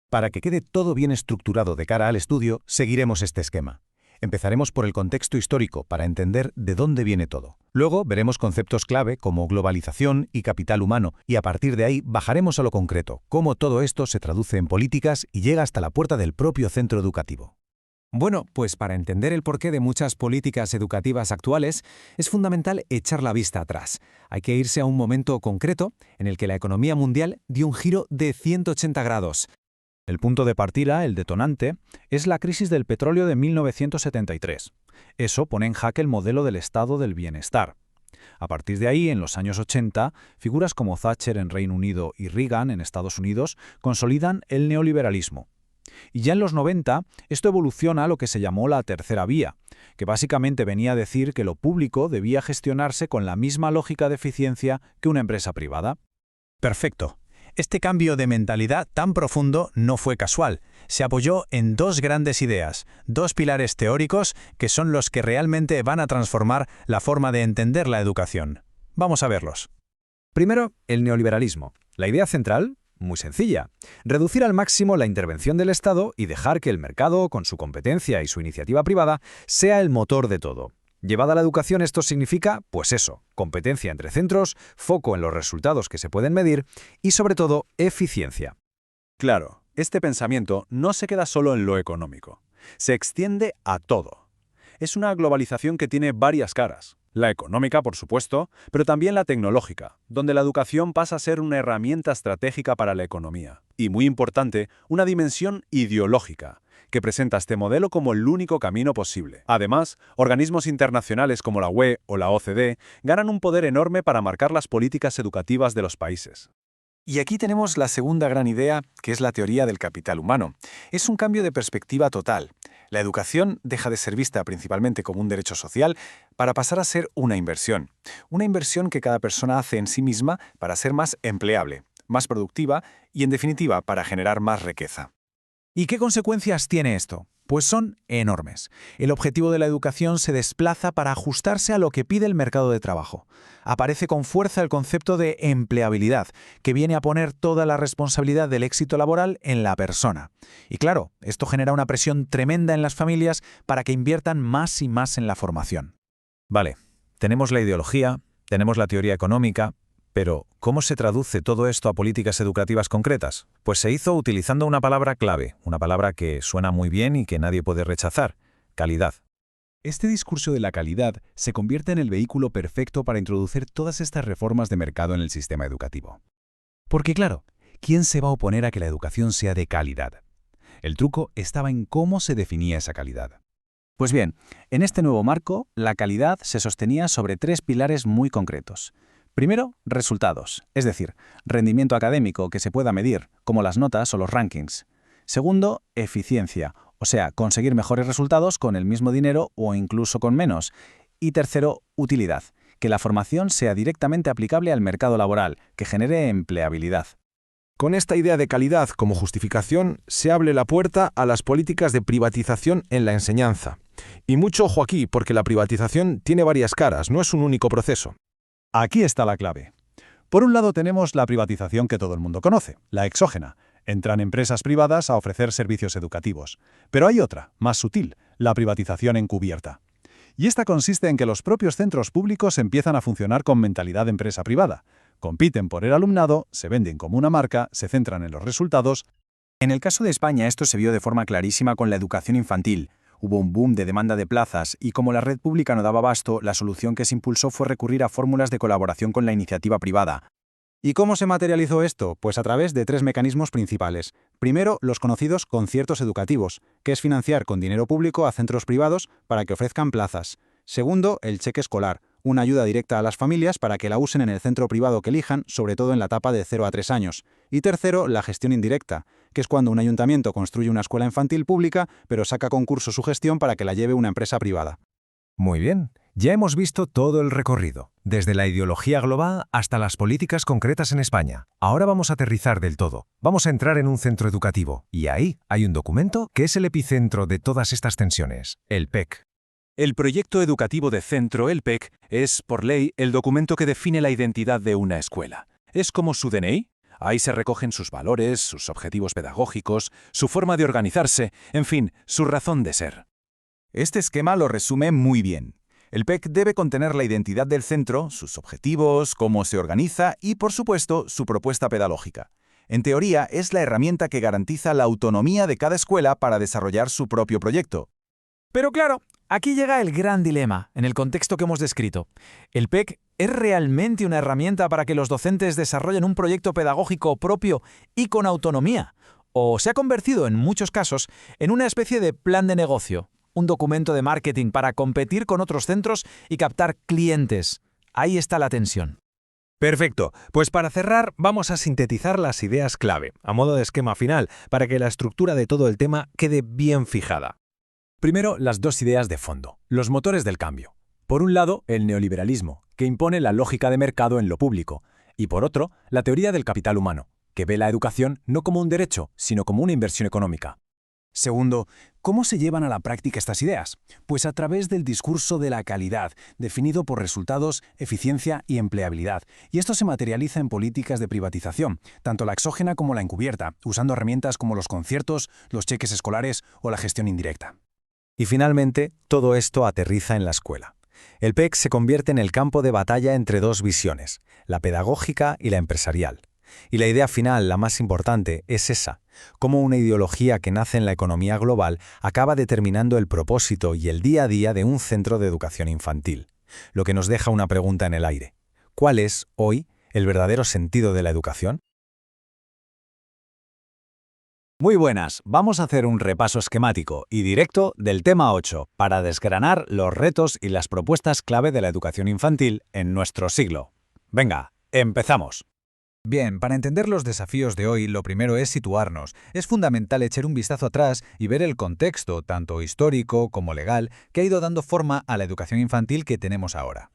Para que quede todo bien estructurado de cara al estudio, seguiremos este esquema. Empezaremos por el contexto histórico para entender de dónde viene todo. Luego veremos conceptos clave como globalización y capital humano, y a partir de ahí bajaremos a lo concreto, cómo todo esto se traduce en políticas y llega hasta la puerta del propio centro educativo. Bueno, pues para entender el porqué de muchas políticas educativas actuales, es fundamental echar la vista atrás. Hay que irse a un momento concreto en el que la economía mundial dio un giro de 180 grados. El punto de partida, el detonante, es la crisis del petróleo de 1973. Eso pone en jaque el modelo del estado del bienestar. A partir de ahí, en los años 80, figuras como Thatcher en Reino Unido y Reagan en Estados Unidos consolidan el neoliberalismo. Y ya en los 90, esto evoluciona a lo que se llamó la tercera vía, que básicamente venía a decir que lo público debía gestionarse con la misma lógica de eficiencia que una empresa privada. Perfecto. Este cambio de mentalidad tan profundo no fue casual. Se apoyó en dos grandes ideas, dos pilares teóricos que son los que realmente van a transformar la forma de entender la educación. Vamos a verlos. Primero, el neoliberalismo. La idea central, muy sencilla, reducir al máximo la intervención del Estado y dejar que el mercado, con su competencia y su iniciativa privada, sea el motor de todo. Llevada a la educación, esto significa, pues eso, competencia entre centros, foco en los resultados que se pueden medir y, sobre todo, eficiencia. Claro, este pensamiento no se queda solo en lo económico. Se extiende a todo. Es una globalización que tiene varias caras. La económica, por supuesto, pero también la tecnológica, donde la educación pasa a ser una herramienta estratégica para la economía. Y muy importante, una dimensión ideológica, que presenta este modelo como el único camino posible. Además, organismos internacionales como la UE o la OCDE ganan un poder enorme para marcar las políticas educativas de los países. Y aquí tenemos la segunda gran idea, que es la teoría del capital humano. Es un cambio de perspectiva total. La educación deja de ser vista principalmente como un derecho social para pasar a ser una inversión. Una inversión que cada persona hace en sí misma para ser más empleable, más productiva y, en definitiva, para generar más riqueza. ¿Y qué consecuencias tiene esto? Pues son enormes. El objetivo de la educación se desplaza para ajustarse a lo que pide el mercado de trabajo. Aparece con fuerza el concepto de empleabilidad, que viene a poner toda la responsabilidad del éxito laboral en la persona. Y claro, esto genera una presión tremenda en las familias para que inviertan más y más en la formación. Vale, tenemos la ideología, tenemos la teoría económica, pero ¿cómo se traduce todo esto a políticas educativas concretas? Pues se hizo utilizando una palabra clave, una palabra que suena muy bien y que nadie puede rechazar: calidad. Este discurso de la calidad se convierte en el vehículo perfecto para introducir todas estas reformas de mercado en el sistema educativo. Porque claro, ¿quién se va a oponer a que la educación sea de calidad? El truco estaba en cómo se definía esa calidad. Pues bien, en este nuevo marco, la calidad se sostenía sobre tres pilares muy concretos. Primero, resultados, es decir, rendimiento académico que se pueda medir, como las notas o los rankings. Segundo, eficiencia, o sea, conseguir mejores resultados con el mismo dinero o incluso con menos. Y tercero, utilidad, que la formación sea directamente aplicable al mercado laboral, que genere empleabilidad. Con esta idea de calidad como justificación, se abre la puerta a las políticas de privatización en la enseñanza. Y mucho ojo aquí, porque la privatización tiene varias caras, no es un único proceso. Aquí está la clave. Por un lado tenemos la privatización que todo el mundo conoce, la exógena. Entran empresas privadas a ofrecer servicios educativos. Pero hay otra, más sutil, la privatización encubierta. Y esta consiste en que los propios centros públicos empiezan a funcionar con mentalidad de empresa privada. Compiten por el alumnado, se venden como una marca, se centran en los resultados. En el caso de España esto se vio de forma clarísima con la educación infantil. Hubo un boom de demanda de plazas y como la red pública no daba abasto, la solución que se impulsó fue recurrir a fórmulas de colaboración con la iniciativa privada. ¿Y cómo se materializó esto? Pues a través de tres mecanismos principales. Primero, los conocidos conciertos educativos, que es financiar con dinero público a centros privados para que ofrezcan plazas. Segundo, el cheque escolar, una ayuda directa a las familias para que la usen en el centro privado que elijan, sobre todo en la etapa de 0 a 3 años. Y tercero, la gestión indirecta, que es cuando un ayuntamiento construye una escuela infantil pública, pero saca a concurso su gestión para que la lleve una empresa privada. Muy bien. Ya hemos visto todo el recorrido, desde la ideología global hasta las políticas concretas en España. Ahora vamos a aterrizar del todo. Vamos a entrar en un centro educativo, y ahí hay un documento que es el epicentro de todas estas tensiones, el PEC. El proyecto educativo de centro, el PEC, es, por ley, el documento que define la identidad de una escuela. Es como su DNI. Ahí se recogen sus valores, sus objetivos pedagógicos, su forma de organizarse, en fin, su razón de ser. Este esquema lo resume muy bien. El PEC debe contener la identidad del centro, sus objetivos, cómo se organiza y, por supuesto, su propuesta pedagógica. En teoría, es la herramienta que garantiza la autonomía de cada escuela para desarrollar su propio proyecto. Pero claro, aquí llega el gran dilema, en el contexto que hemos descrito. ¿El PEC es realmente una herramienta para que los docentes desarrollen un proyecto pedagógico propio y con autonomía? ¿O se ha convertido, en muchos casos, en una especie de plan de negocio? Un documento de marketing para competir con otros centros y captar clientes. Ahí está la tensión. Perfecto, pues para cerrar vamos a sintetizar las ideas clave, a modo de esquema final, para que la estructura de todo el tema quede bien fijada. Primero, las dos ideas de fondo, los motores del cambio. Por un lado, el neoliberalismo, que impone la lógica de mercado en lo público, y por otro, la teoría del capital humano, que ve la educación no como un derecho, sino como una inversión económica. Segundo, ¿cómo se llevan a la práctica estas ideas? Pues a través del discurso de la calidad, definido por resultados, eficiencia y empleabilidad. Y esto se materializa en políticas de privatización, tanto la exógena como la encubierta, usando herramientas como los conciertos, los cheques escolares o la gestión indirecta. Y finalmente, todo esto aterriza en la escuela. El PEC se convierte en el campo de batalla entre dos visiones, la pedagógica y la empresarial. Y la idea final, la más importante, es esa, cómo una ideología que nace en la economía global acaba determinando el propósito y el día a día de un centro de educación infantil. Lo que nos deja una pregunta en el aire. ¿Cuál es, hoy, el verdadero sentido de la educación? Muy buenas, vamos a hacer un repaso esquemático y directo del tema 8 para desgranar los retos y las propuestas clave de la educación infantil en nuestro siglo. Venga, empezamos. Bien, para entender los desafíos de hoy, lo primero es situarnos. Es fundamental echar un vistazo atrás y ver el contexto, tanto histórico como legal, que ha ido dando forma a la educación infantil que tenemos ahora.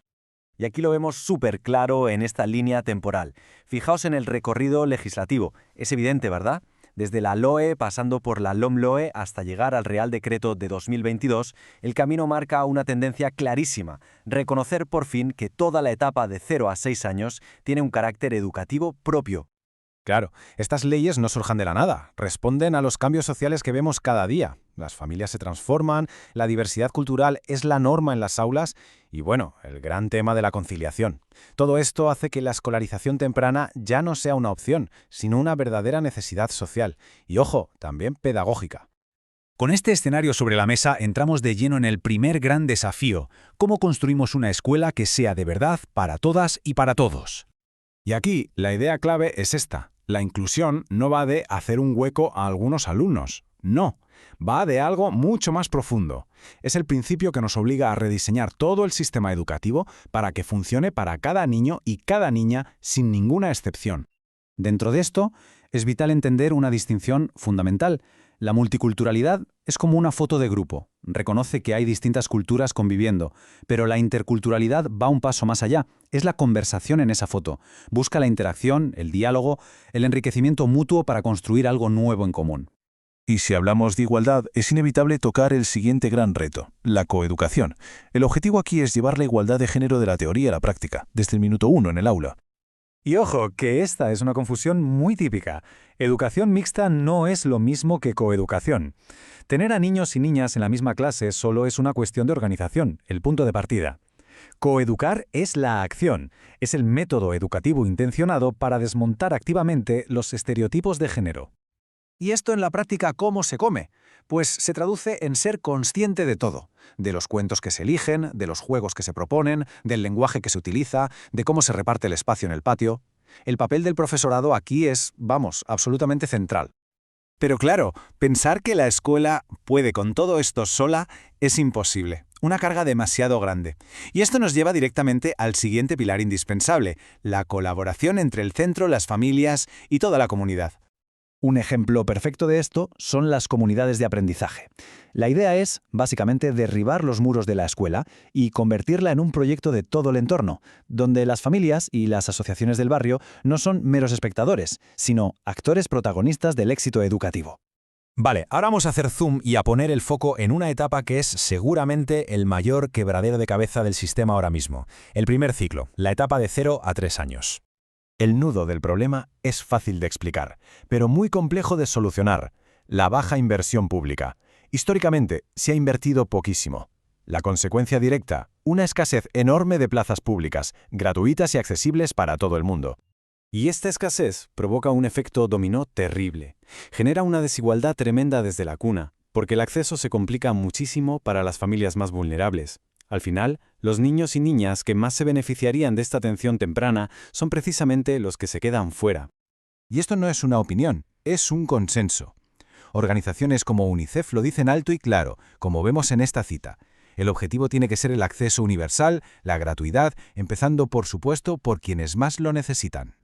Y aquí lo vemos súper claro en esta línea temporal. Fijaos en el recorrido legislativo. Es evidente, ¿verdad? Desde la LOE, pasando por la LOMLOE, hasta llegar al Real Decreto de 2022, el camino marca una tendencia clarísima: reconocer por fin que toda la etapa de 0 a 6 años tiene un carácter educativo propio. Claro, estas leyes no surjan de la nada, responden a los cambios sociales que vemos cada día. Las familias se transforman, la diversidad cultural es la norma en las aulas y, bueno, el gran tema de la conciliación. Todo esto hace que la escolarización temprana ya no sea una opción, sino una verdadera necesidad social y, ojo, también pedagógica. Con este escenario sobre la mesa entramos de lleno en el primer gran desafío: ¿cómo construimos una escuela que sea de verdad para todas y para todos? Y aquí la idea clave es esta. La inclusión no va de hacer un hueco a algunos alumnos. No, va de algo mucho más profundo. Es el principio que nos obliga a rediseñar todo el sistema educativo para que funcione para cada niño y cada niña sin ninguna excepción. Dentro de esto, es vital entender una distinción fundamental. La multiculturalidad es como una foto de grupo. Reconoce que hay distintas culturas conviviendo, pero la interculturalidad va un paso más allá. Es la conversación en esa foto. Busca la interacción, el diálogo, el enriquecimiento mutuo para construir algo nuevo en común. Y si hablamos de igualdad, es inevitable tocar el siguiente gran reto, la coeducación. El objetivo aquí es llevar la igualdad de género de la teoría a la práctica, desde el minuto 1 en el aula. Y ojo, que esta es una confusión muy típica. Educación mixta no es lo mismo que coeducación. Tener a niños y niñas en la misma clase solo es una cuestión de organización, el punto de partida. Coeducar es la acción, es el método educativo intencionado para desmontar activamente los estereotipos de género. ¿Y esto en la práctica cómo se come? Pues se traduce en ser consciente de todo, de los cuentos que se eligen, de los juegos que se proponen, del lenguaje que se utiliza, de cómo se reparte el espacio en el patio. El papel del profesorado aquí es, absolutamente central. Pero claro, pensar que la escuela puede con todo esto sola es imposible, una carga demasiado grande. Y esto nos lleva directamente al siguiente pilar indispensable: la colaboración entre el centro, las familias y toda la comunidad. Un ejemplo perfecto de esto son las comunidades de aprendizaje. La idea es, básicamente, derribar los muros de la escuela y convertirla en un proyecto de todo el entorno, donde las familias y las asociaciones del barrio no son meros espectadores, sino actores protagonistas del éxito educativo. Vale, ahora vamos a hacer zoom y a poner el foco en una etapa que es seguramente el mayor quebradero de cabeza del sistema ahora mismo. El primer ciclo, la etapa de 0 a 3 años. El nudo del problema es fácil de explicar, pero muy complejo de solucionar: la baja inversión pública. Históricamente, se ha invertido poquísimo. La consecuencia directa: una escasez enorme de plazas públicas, gratuitas y accesibles para todo el mundo. Y esta escasez provoca un efecto dominó terrible. Genera una desigualdad tremenda desde la cuna, porque el acceso se complica muchísimo para las familias más vulnerables. Al final, los niños y niñas que más se beneficiarían de esta atención temprana son precisamente los que se quedan fuera. Y esto no es una opinión, es un consenso. Organizaciones como UNICEF lo dicen alto y claro, como vemos en esta cita. El objetivo tiene que ser el acceso universal, la gratuidad, empezando por supuesto por quienes más lo necesitan.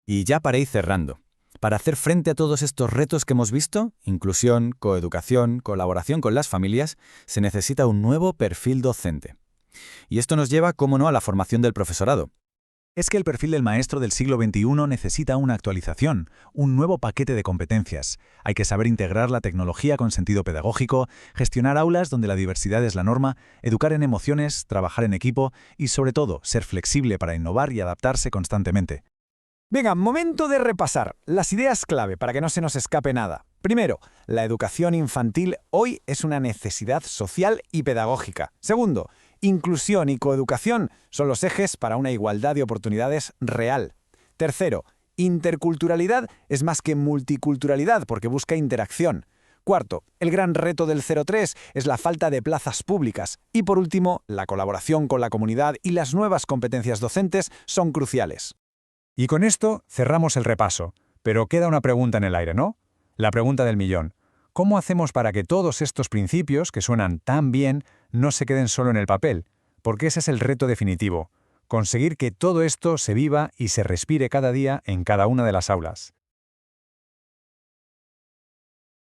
Y ya para ir cerrando. Para hacer frente a todos estos retos que hemos visto, inclusión, coeducación, colaboración con las familias, se necesita un nuevo perfil docente. Y esto nos lleva, cómo no, a la formación del profesorado. Es que el perfil del maestro del siglo XXI necesita una actualización, un nuevo paquete de competencias. Hay que saber integrar la tecnología con sentido pedagógico, gestionar aulas donde la diversidad es la norma, educar en emociones, trabajar en equipo y, sobre todo, ser flexible para innovar y adaptarse constantemente. Venga, momento de repasar las ideas clave para que no se nos escape nada. Primero, la educación infantil hoy es una necesidad social y pedagógica. Segundo, inclusión y coeducación son los ejes para una igualdad de oportunidades real. Tercero, interculturalidad es más que multiculturalidad porque busca interacción. Cuarto, el gran reto del 03 es la falta de plazas públicas. Y por último, la colaboración con la comunidad y las nuevas competencias docentes son cruciales. Y con esto cerramos el repaso, pero queda una pregunta en el aire, ¿no? La pregunta del millón. ¿Cómo hacemos para que todos estos principios, que suenan tan bien, no se queden solo en el papel? Porque ese es el reto definitivo, conseguir que todo esto se viva y se respire cada día en cada una de las aulas.